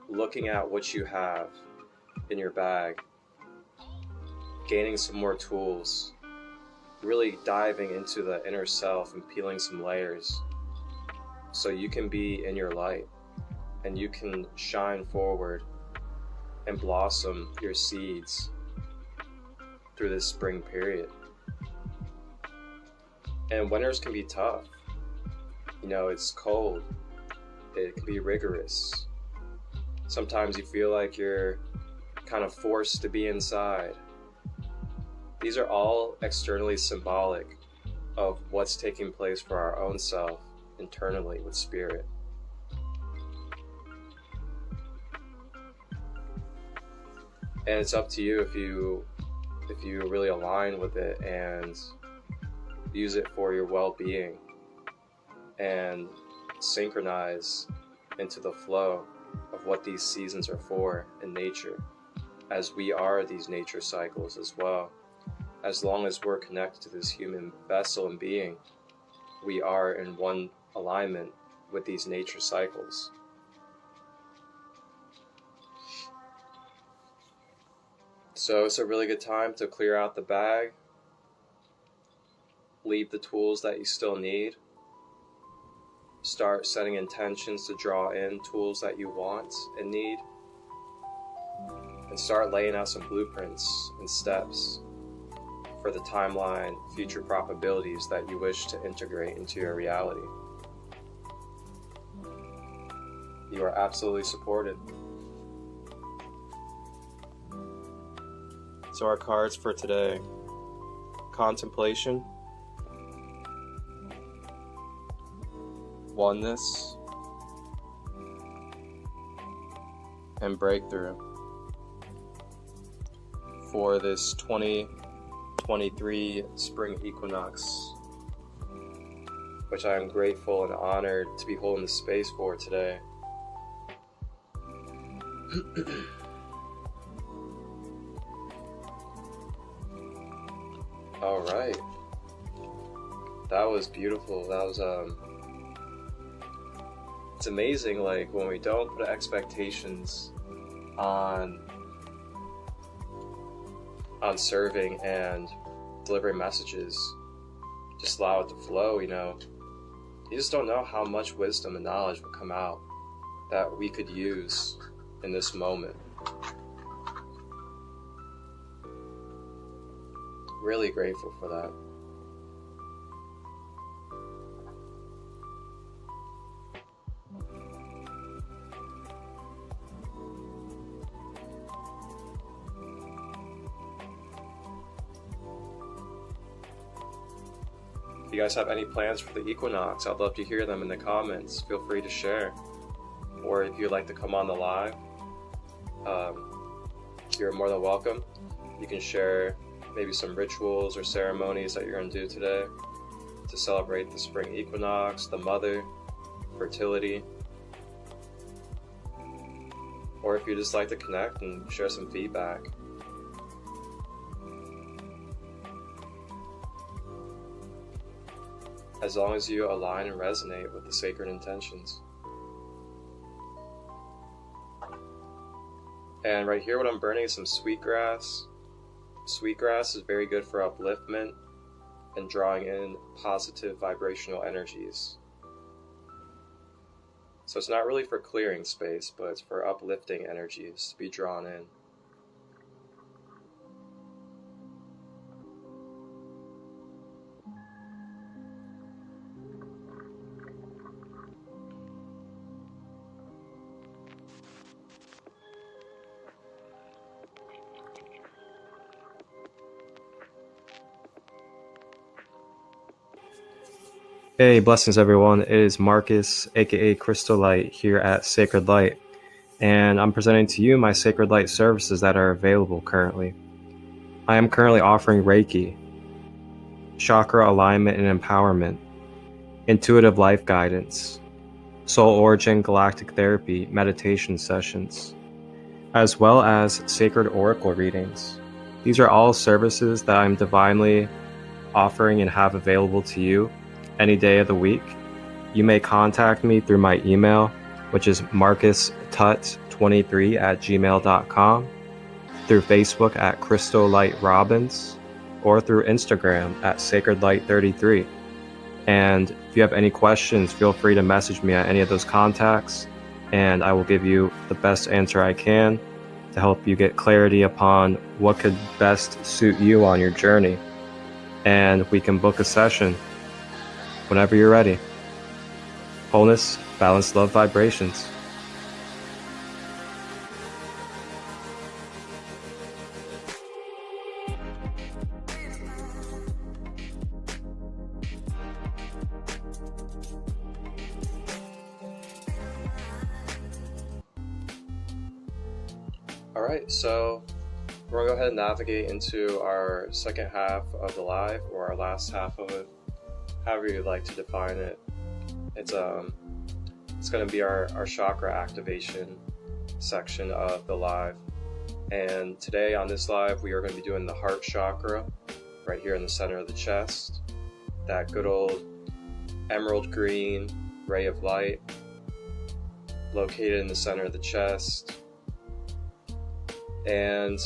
looking at what you have in your bag, gaining some more tools, really diving into the inner self and peeling some layers so you can be in your light and you can shine forward and blossom your seeds through this spring period. And winters can be tough. You know, it's cold, it can be rigorous, Sometimes you feel like you're kind of forced to be inside. These are all externally symbolic of what's taking place for our own self internally with spirit. And it's up to you if you really align with it and use it for your well-being and synchronize into the flow of what these seasons are for in nature, as we are these nature cycles as well. As long as we're connected to this human vessel and being, we are in one alignment with these nature cycles. So it's a really good time to clear out the bag, leave the tools that you still need, start setting intentions to draw in tools that you want and need, and start laying out some blueprints and steps for the timeline, future probabilities that you wish to integrate into your reality. You are absolutely supported. So our cards for today: contemplation, oneness, and breakthrough for this 2023 spring equinox, which I am grateful and honored to be holding the space for today. All right, that was beautiful. That was it's amazing, like, when we don't put expectations on serving and delivering messages, just allow it to flow. You just don't know how much wisdom and knowledge will come out that we could use in this moment. Really grateful for that. If you guys have any plans for the equinox, I'd love to hear them in the comments. Feel free to share. Or if you'd like to come on the live, you're more than welcome. You can share maybe some rituals or ceremonies that you're going to do today to celebrate the spring equinox, the mother, fertility. Or if you just like to connect and share some feedback. As long as you align and resonate with the sacred intentions. And right here, what I'm burning is some sweetgrass. Sweetgrass is very good for upliftment and drawing in positive vibrational energies. So it's not really for clearing space, but it's for uplifting energies to be drawn in. Hey, blessings everyone. It is Marcus, aka Christolight, here at Sacred Light, and I'm presenting to you my Sacred Light services that are available currently. I am currently offering reiki, chakra alignment and empowerment, intuitive life guidance, soul origin galactic therapy meditation sessions, as well as sacred oracle readings. These are all services that I'm divinely offering and have available to you any day of the week. You may contact me through my email, which is marcustut23@gmail.com, through Facebook at Christolight Robbins, or through Instagram at sacredlight33. And if you have any questions, feel free to message me at any of those contacts, and I will give you the best answer I can to help you get clarity upon what could best suit you on your journey. And we can book a session whenever you're ready. Wholeness, balance, love, vibrations. Alright, so we're going to go ahead and navigate into our second half of the live, or our last half of it, however you'd like to define it. It's going to be our chakra activation section of the live. And today on this live, we are going to be doing the heart chakra right here in the center of the chest. That good old emerald green ray of light located in the center of the chest. And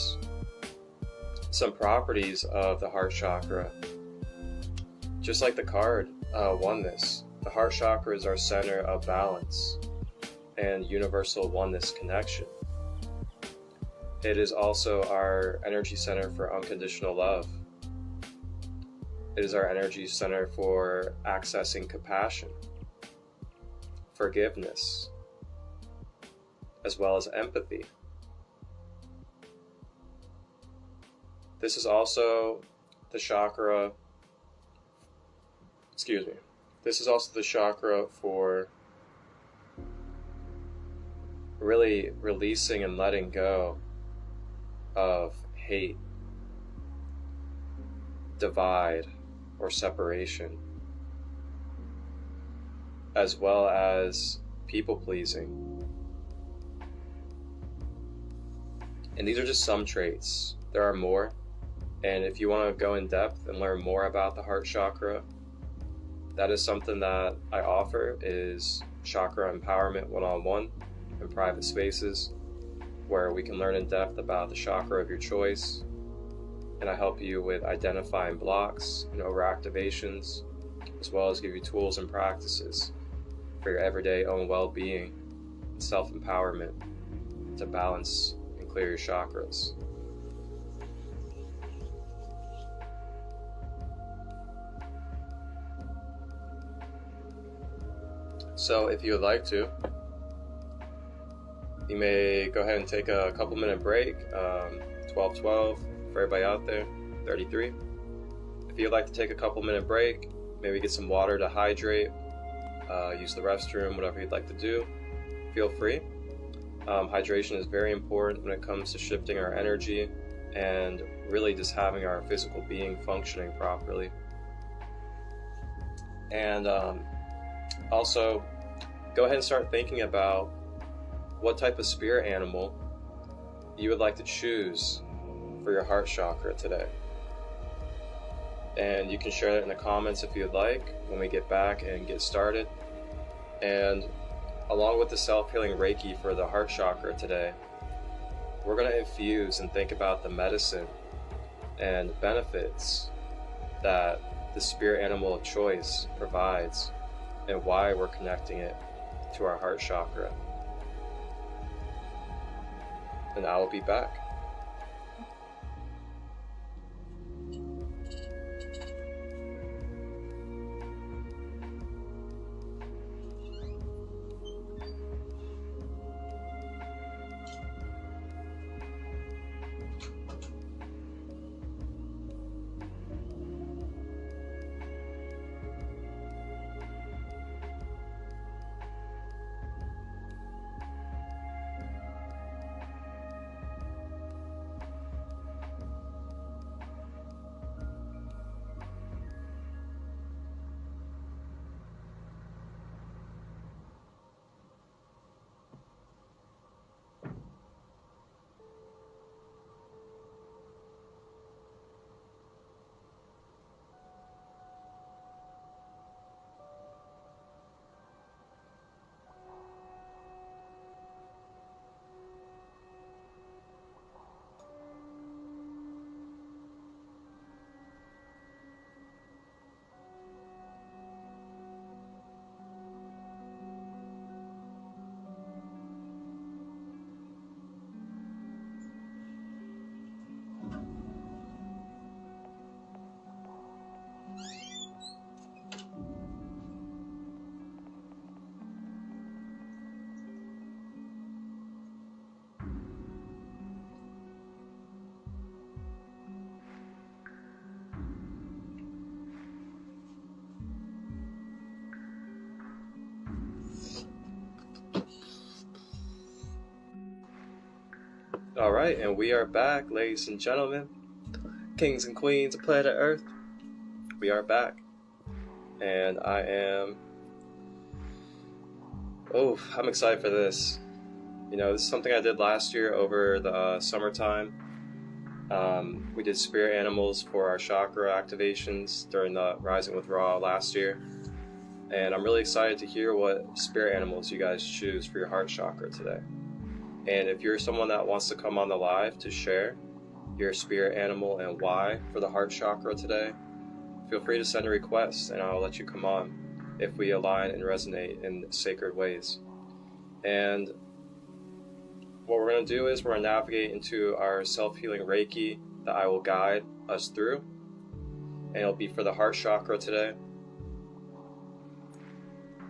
some properties of the heart chakra. Just like the card, oneness. The heart chakra is our center of balance and universal oneness connection. It is also our energy center for unconditional love. It is our energy center for accessing compassion, forgiveness, as well as empathy. This is also the chakra, this is also the chakra for really releasing and letting go of hate, divide, or separation, as well as people pleasing. And these are just some traits. There are more. And if you want to go in depth and learn more about the heart chakra, that is something that I offer, is chakra empowerment one-on-one in private spaces, where we can learn in depth about the chakra of your choice. And I help you with identifying blocks and overactivations, as well as give you tools and practices for your everyday own well-being and self-empowerment to balance and clear your chakras. So if you would like to, you may go ahead and take a couple minute break, 12:12 for everybody out there, 33. If you'd like to take a couple minute break, maybe get some water to hydrate, use the restroom, whatever you'd like to do, feel free. Hydration is very important when it comes to shifting our energy and really just having our physical being functioning properly. And also, go ahead and start thinking about what type of spirit animal you would like to choose for your heart chakra today. And you can share that in the comments if you'd like when we get back and get started. And along with the self-healing Reiki for the heart chakra today, we're going to infuse and think about the medicine and benefits that the spirit animal of choice provides, and why we're connecting it to our heart chakra. And I will be back. Alright, and we are back, ladies and gentlemen, kings and queens of planet Earth. We are back. And I'm excited for this. You know, this is something I did last year over the summertime. We did spirit animals for our chakra activations during the Rising with Ra last year. And I'm really excited to hear what spirit animals you guys choose for your heart chakra today. And if you're someone that wants to come on the live to share your spirit animal and why for the heart chakra today, feel free to send a request and I'll let you come on if we align and resonate in sacred ways. And what we're going to do is we're going to navigate into our self-healing Reiki that I will guide us through. And it'll be for the heart chakra today.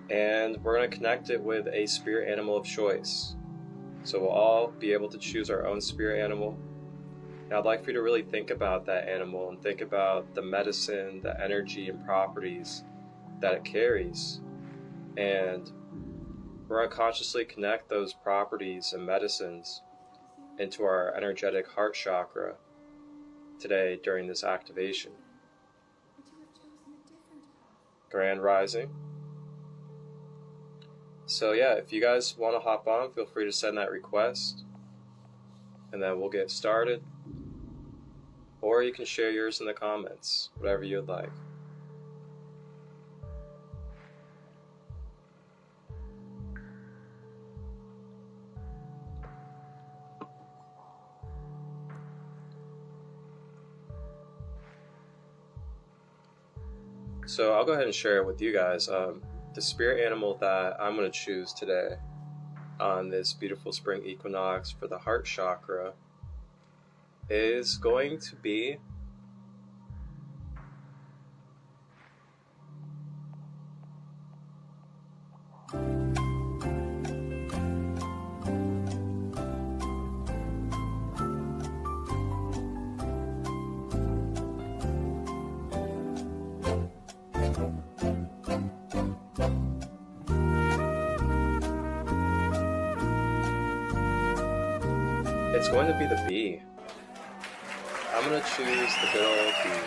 And we're going to connect it with a spirit animal of choice. So we'll all be able to choose our own spirit animal. And I'd like for you to really think about that animal and think about the medicine, the energy, and properties that it carries. And we're going to consciously connect those properties and medicines into our energetic heart chakra today during this activation. Grand Rising. So yeah, if you guys want to hop on, feel free to send that request and then we'll get started. Or you can share yours in the comments, whatever you'd like. So I'll go ahead and share it with you guys. The spirit animal that I'm going to choose today on this beautiful spring equinox for the heart chakra is going to be it's going to be the bee. I'm going to choose the good old bee.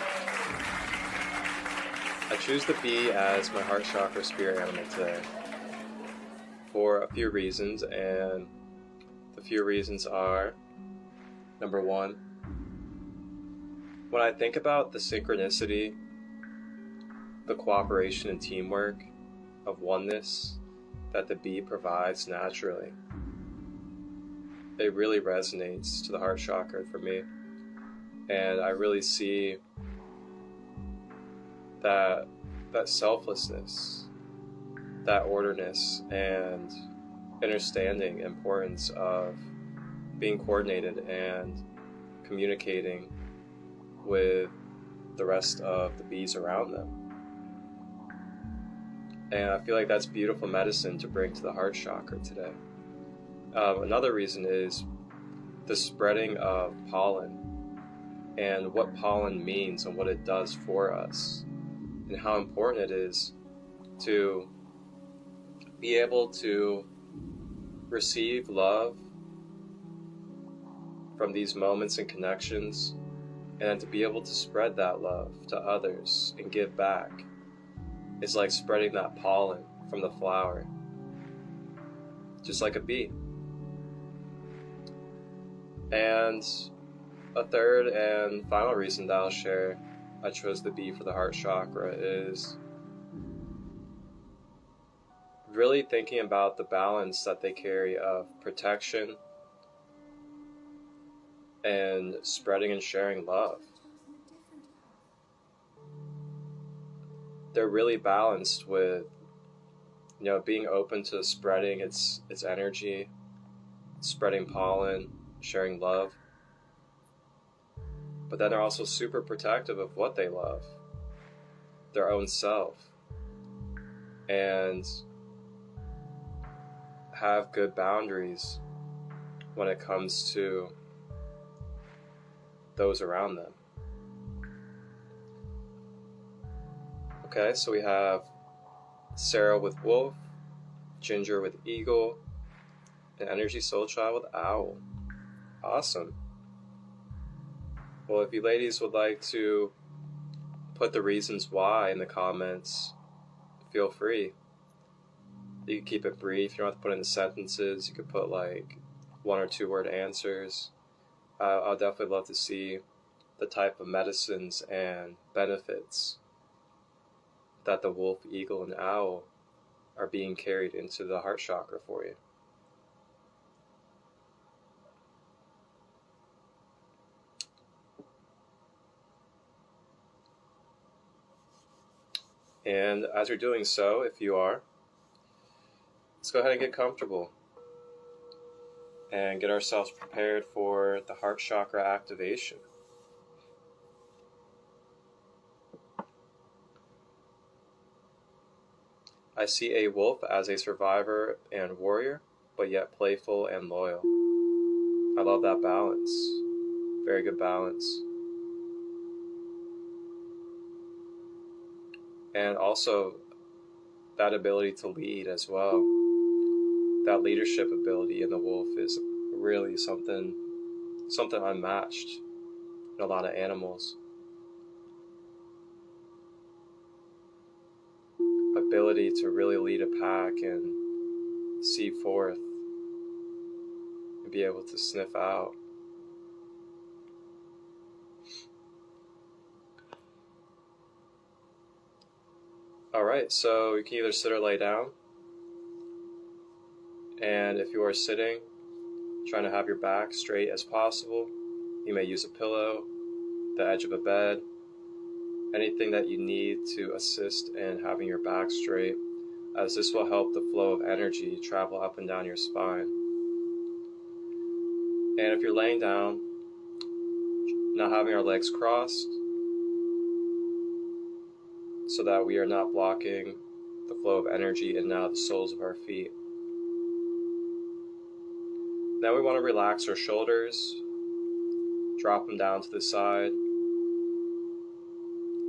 I choose the bee as my heart chakra spirit animal today for a few reasons, and the few reasons are, number one, when I think about the synchronicity, the cooperation and teamwork of oneness that the bee provides naturally, it really resonates to the heart chakra for me. And I really see that selflessness, that orderness, and understanding importance of being coordinated and communicating with the rest of the bees around them. And I feel like that's beautiful medicine to bring to the heart chakra today. Another reason is the spreading of pollen and what pollen means and what it does for us and how important it is to be able to receive love from these moments and connections, and then to be able to spread that love to others and give back. It's like spreading that pollen from the flower, just like a bee. And a third and final reason that I'll share I chose the bee for the heart chakra is really thinking about the balance that they carry of protection and spreading and sharing love. They're really balanced with, being open to spreading its energy, spreading pollen, sharing love. But then they're also super protective of what they love, their own self, and have good boundaries when it comes to those around them. Okay, so we have Sarah with wolf, Ginger with eagle, and energy soul child with owl. Awesome. Well, if you ladies would like to put the reasons why in the comments, feel free. You can keep it brief. You don't have to put it in sentences. You could put like 1 or 2 word answers. I'll definitely love to see the type of medicines and benefits that the wolf, eagle, and owl are being carried into the heart chakra for you. And as you're doing so, if you are, let's go ahead and get comfortable and get ourselves prepared for the heart chakra activation. I see a wolf as a survivor and warrior, but yet playful and loyal. I love that balance. Very good balance. And also that ability to lead as well. That leadership ability in the wolf is really something unmatched in a lot of animals. Ability to really lead a pack and see forth and be able to sniff out. Alright, so you can either sit or lay down. And if you are sitting, trying to have your back straight as possible, you may use a pillow, the edge of a bed, anything that you need to assist in having your back straight, as this will help the flow of energy travel up and down your spine. And if you're laying down, not having our legs crossed, so that we are not blocking the flow of energy in and out of the soles of our feet. Now we want to relax our shoulders, drop them down to the side.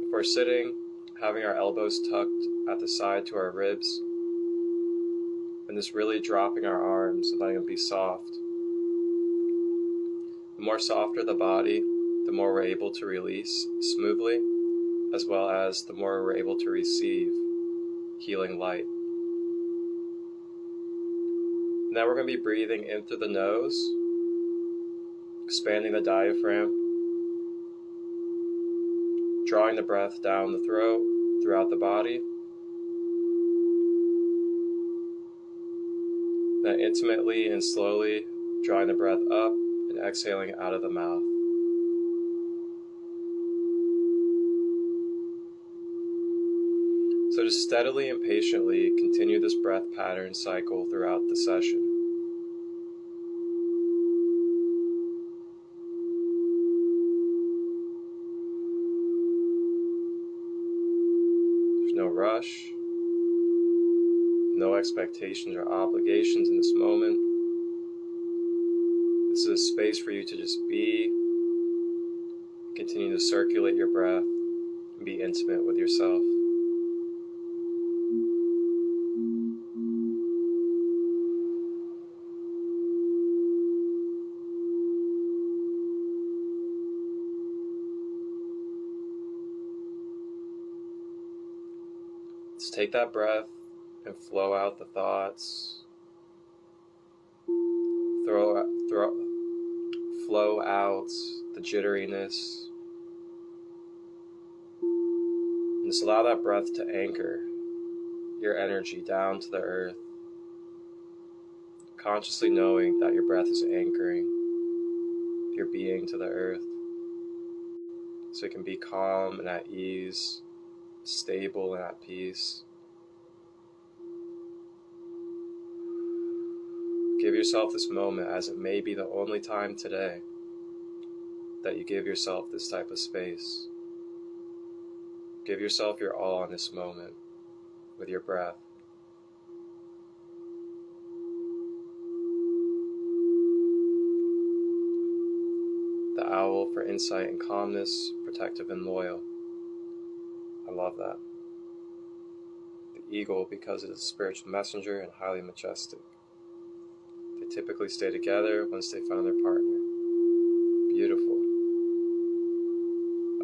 If we're sitting, having our elbows tucked at the side to our ribs, and just really dropping our arms and letting them be soft. The more softer the body, the more we're able to release smoothly, as well as the more we're able to receive healing light. Now we're going to be breathing in through the nose, expanding the diaphragm, drawing the breath down the throat, throughout the body, then intimately and slowly drawing the breath up and exhaling out of the mouth. So just steadily and patiently continue this breath pattern cycle throughout the session. There's no rush, no expectations or obligations in this moment. This is a space for you to just be, continue to circulate your breath, and be intimate with yourself. Just take that breath and flow out the thoughts. Flow out the jitteriness. And just allow that breath to anchor your energy down to the earth. Consciously knowing that your breath is anchoring your being to the earth. So it can be calm and at ease, stable and at peace. Give yourself this moment, as it may be the only time today that you give yourself this type of space. Give yourself your all in this moment with your breath. The owl for insight and calmness, protective and loyal. I love that. The eagle because it is a spiritual messenger and highly majestic. They typically stay together once they found their partner. Beautiful.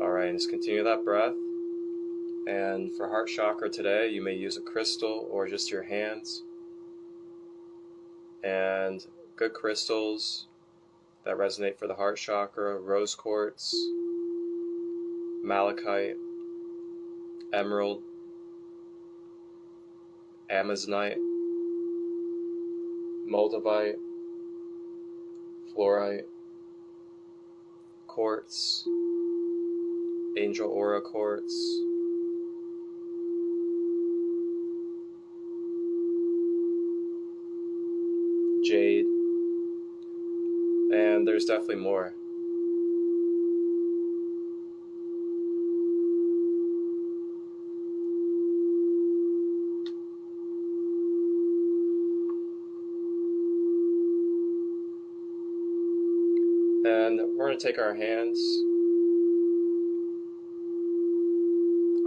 Alright, and just continue that breath. And for heart chakra today, you may use a crystal or just your hands. And good crystals that resonate for the heart chakra: rose quartz, malachite, emerald, amazonite, moldavite, fluorite, quartz, angel aura quartz, jade, and there's definitely more. And we're going to take our hands,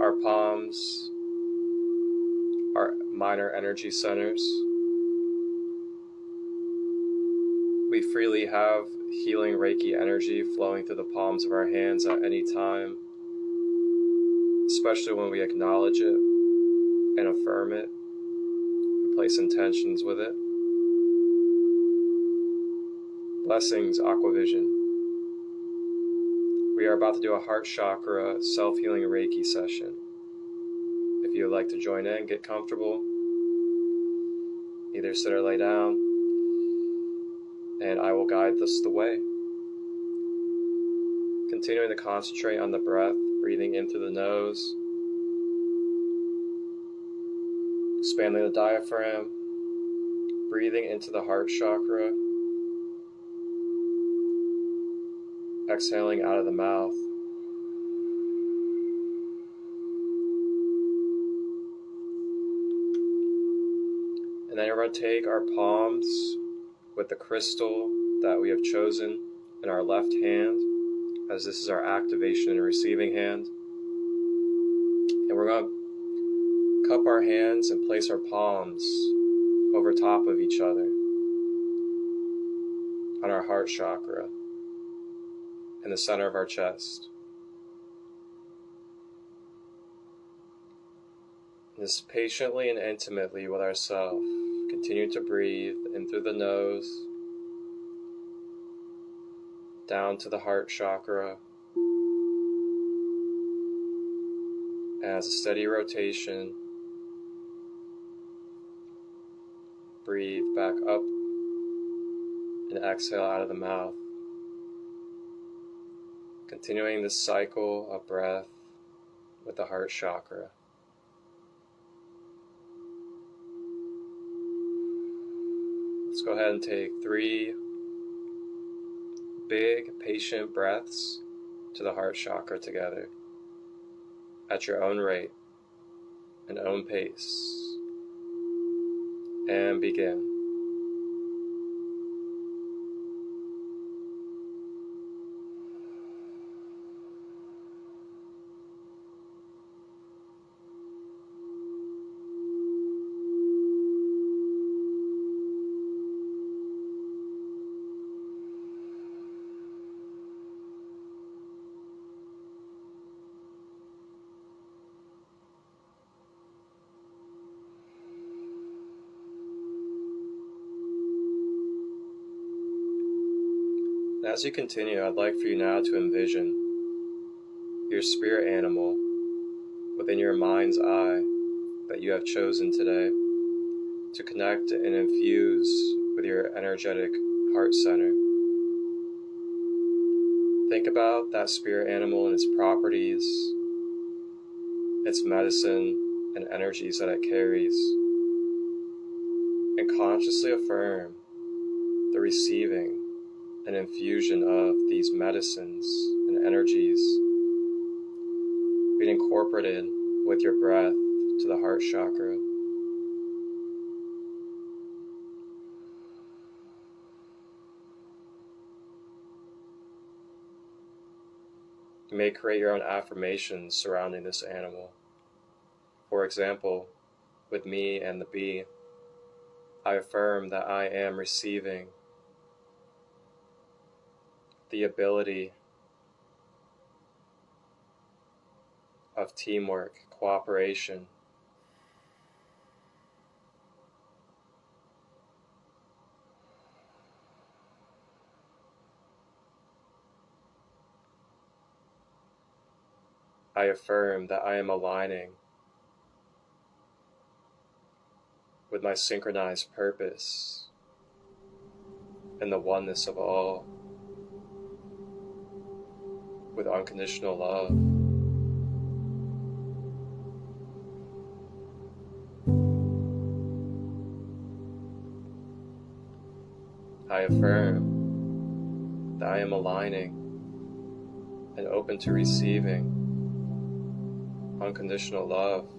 our palms, our minor energy centers. We freely have healing Reiki energy flowing through the palms of our hands at any time, especially when we acknowledge it and affirm it and place intentions with it. Blessings, Aquavision. We are about to do a heart chakra self-healing Reiki session. If you would like to join in, get comfortable. Either sit or lay down, and I will guide us the way. Continuing to concentrate on the breath, breathing in through the nose, expanding the diaphragm, breathing into the heart chakra, exhaling out of the mouth. And then we're going to take our palms with the crystal that we have chosen in our left hand, as this is our activation and receiving hand. And we're going to cup our hands and place our palms over top of each other on our heart chakra in the center of our chest. Just patiently and intimately with ourselves, continue to breathe in through the nose, down to the heart chakra, as a steady rotation. Breathe back up and exhale out of the mouth. Continuing this cycle of breath with the heart chakra. Let's go ahead and take 3 big, patient breaths to the heart chakra together at your own rate and own pace. And begin. As you continue, I'd like for you now to envision your spirit animal within your mind's eye that you have chosen today to connect and infuse with your energetic heart center. Think about that spirit animal and its properties, its medicine and energies that it carries, and consciously affirm the receiving an infusion of these medicines and energies being incorporated with your breath to the heart chakra. You may create your own affirmations surrounding this animal. For example, with me and the bee, I affirm that I am receiving the ability of teamwork, cooperation, I affirm that I am aligning with my synchronized purpose and the oneness of all, with unconditional love. I affirm that I am aligning and open to receiving unconditional love,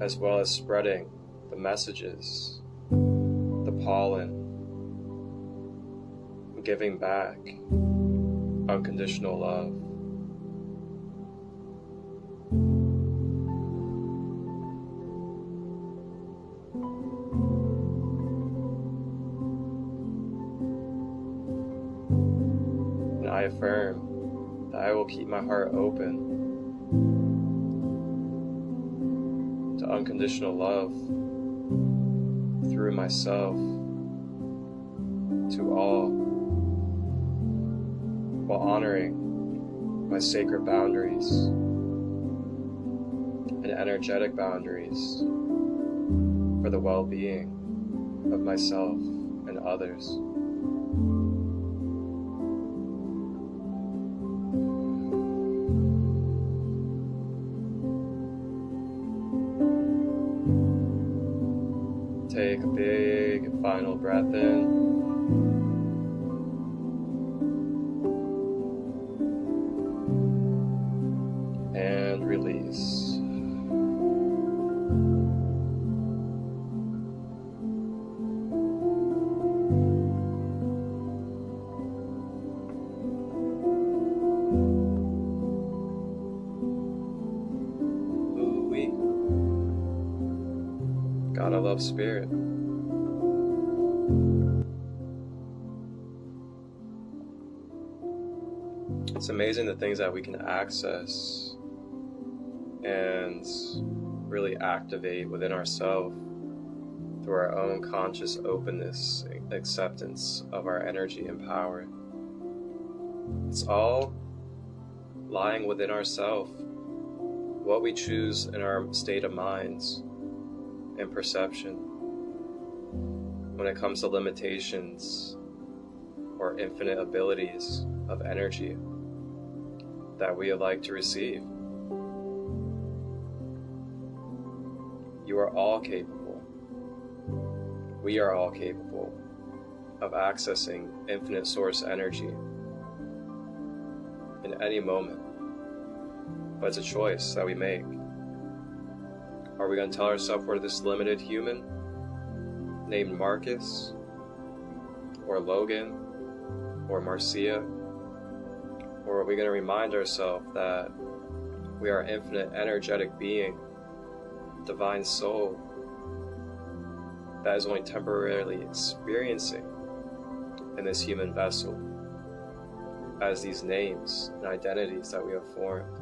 as well as spreading the messages, the pollen, giving back unconditional love. And I affirm that I will keep my heart open to unconditional love through myself to all, while honoring my sacred boundaries and energetic boundaries for the well-being of myself and others. Take a big final breath in. And release. Ooh-wee. Gotta love spirit. It's amazing the things that we can access and really activate within ourselves through our own conscious openness, acceptance of our energy and power. It's all lying within ourselves, what we choose in our state of minds and perception when it comes to limitations or infinite abilities of energy that we would like to receive. You are all capable. We are all capable of accessing infinite source energy in any moment. But it's a choice that we make. Are we going to tell ourselves we're this limited human named Marcus or Logan or Marcia? Or are we going to remind ourselves that we are an infinite energetic being, divine soul, that is only temporarily experiencing in this human vessel as these names and identities that we have formed?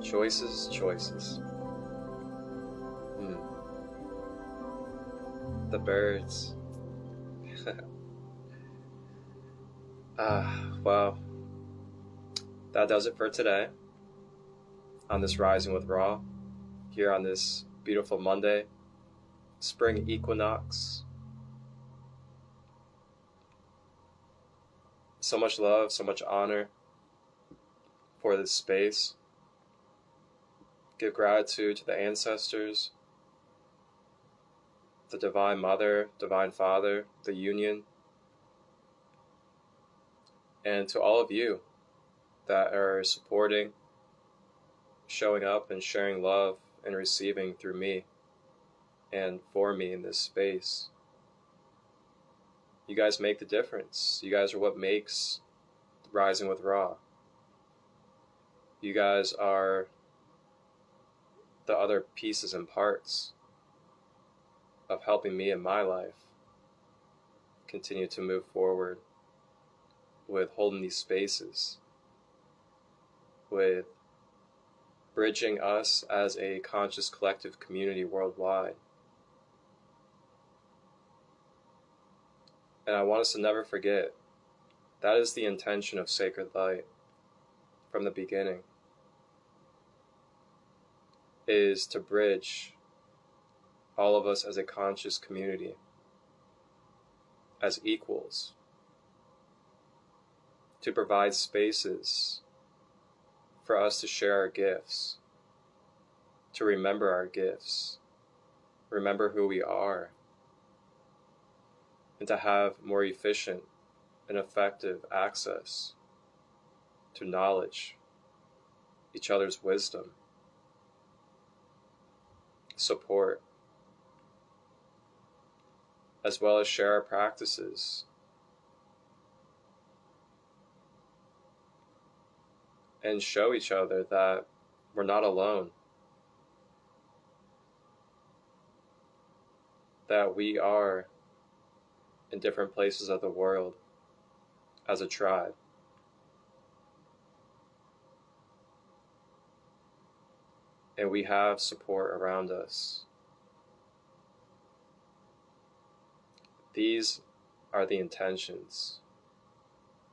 Choices, choices. The birds. Well, that does it for today on this Rising with Ra, here on this beautiful Monday, spring equinox. So much love, so much honor for this space. Give gratitude to the ancestors, the Divine Mother, Divine Father, the Union, and to all of you that are supporting, showing up, and sharing love and receiving through me and for me in this space. You guys make the difference. You guys are what makes Rising with Ra. You guys are the other pieces and parts of helping me in my life continue to move forward with holding these spaces, with bridging us as a conscious collective community worldwide. And I want us to never forget, that is the intention of Sacred Light from the beginning, is to bridge all of us as a conscious community, as equals, to provide spaces for us to share our gifts, to remember our gifts, remember who we are, and to have more efficient and effective access to knowledge, each other's wisdom, support, as well as share our practices and show each other that we're not alone, that we are in different places of the world as a tribe. And we have support around us. These are the intentions.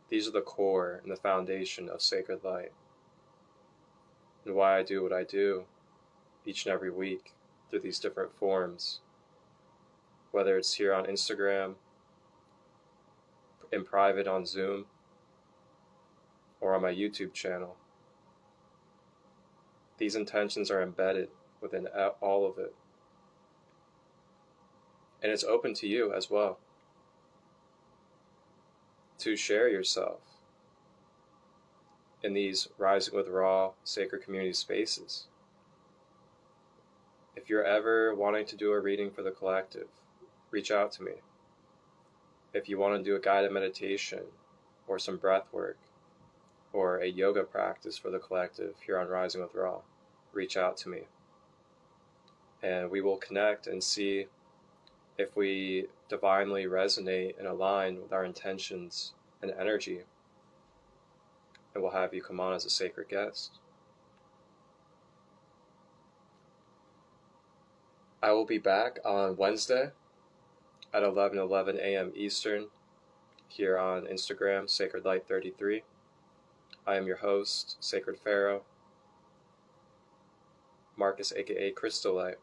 These are the core and the foundation of Sacred Light, and why I do what I do each and every week through these different forms, whether it's here on Instagram, in private on Zoom, or on my YouTube channel. These intentions are embedded within all of it. And it's open to you as well to share yourself in these Rising with Raw sacred community spaces. If you're ever wanting to do a reading for the collective, reach out to me. If you want to do a guided meditation or some breath work or a yoga practice for the collective here on Rising with Raw, reach out to me. And we will connect and see if we divinely resonate and align with our intentions and energy. And we'll have you come on as a sacred guest. I will be back on Wednesday at 11:11 a.m. Eastern here on Instagram, Sacred Light 33. I am your host, Sacred Pharaoh, Marcus aka Christolight.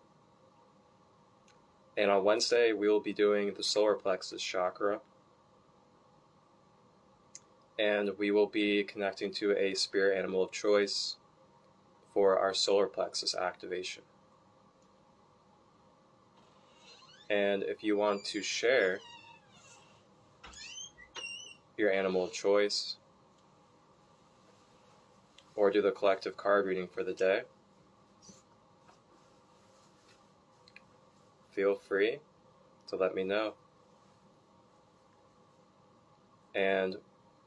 And on Wednesday, we will be doing the solar plexus chakra. And we will be connecting to a spirit animal of choice for our solar plexus activation. And if you want to share your animal of choice or do the collective card reading for the day, feel free to let me know. And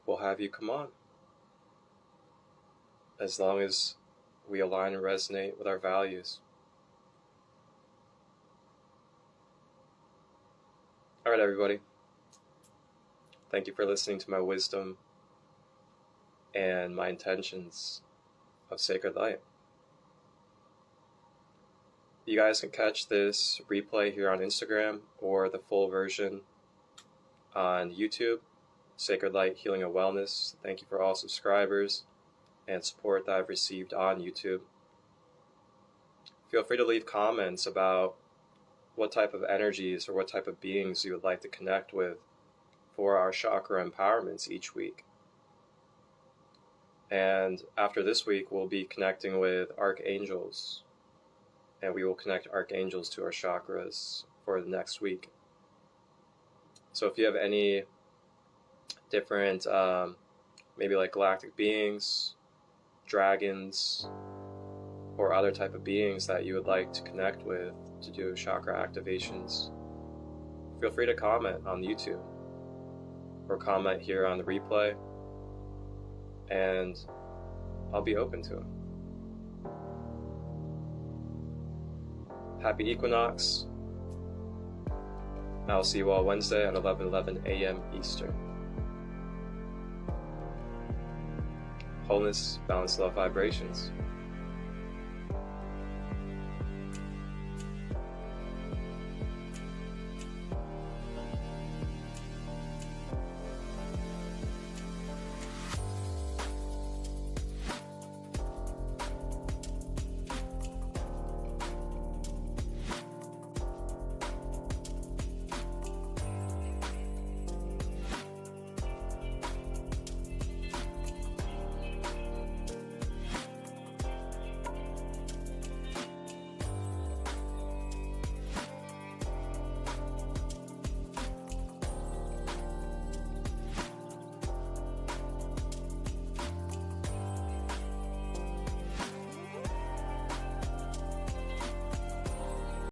we'll have you come on, as long as we align and resonate with our values. All right, everybody. Thank you for listening to my wisdom and my intentions of Sacred Light. You guys can catch this replay here on Instagram or the full version on YouTube, Sacred Light Healing and Wellness. Thank you for all subscribers and support that I've received on YouTube. Feel free to leave comments about what type of energies or what type of beings you would like to connect with for our chakra empowerments each week. And after this week, we'll be connecting with archangels, and we will connect archangels to our chakras for the next week. So if you have any different, maybe like galactic beings, dragons, or other type of beings that you would like to connect with to do chakra activations, feel free to comment on YouTube or comment here on the replay, and I'll be open to them. Happy equinox. I'll see you all Wednesday at 11:11 a.m. Eastern. Wholeness, balance, love, vibrations.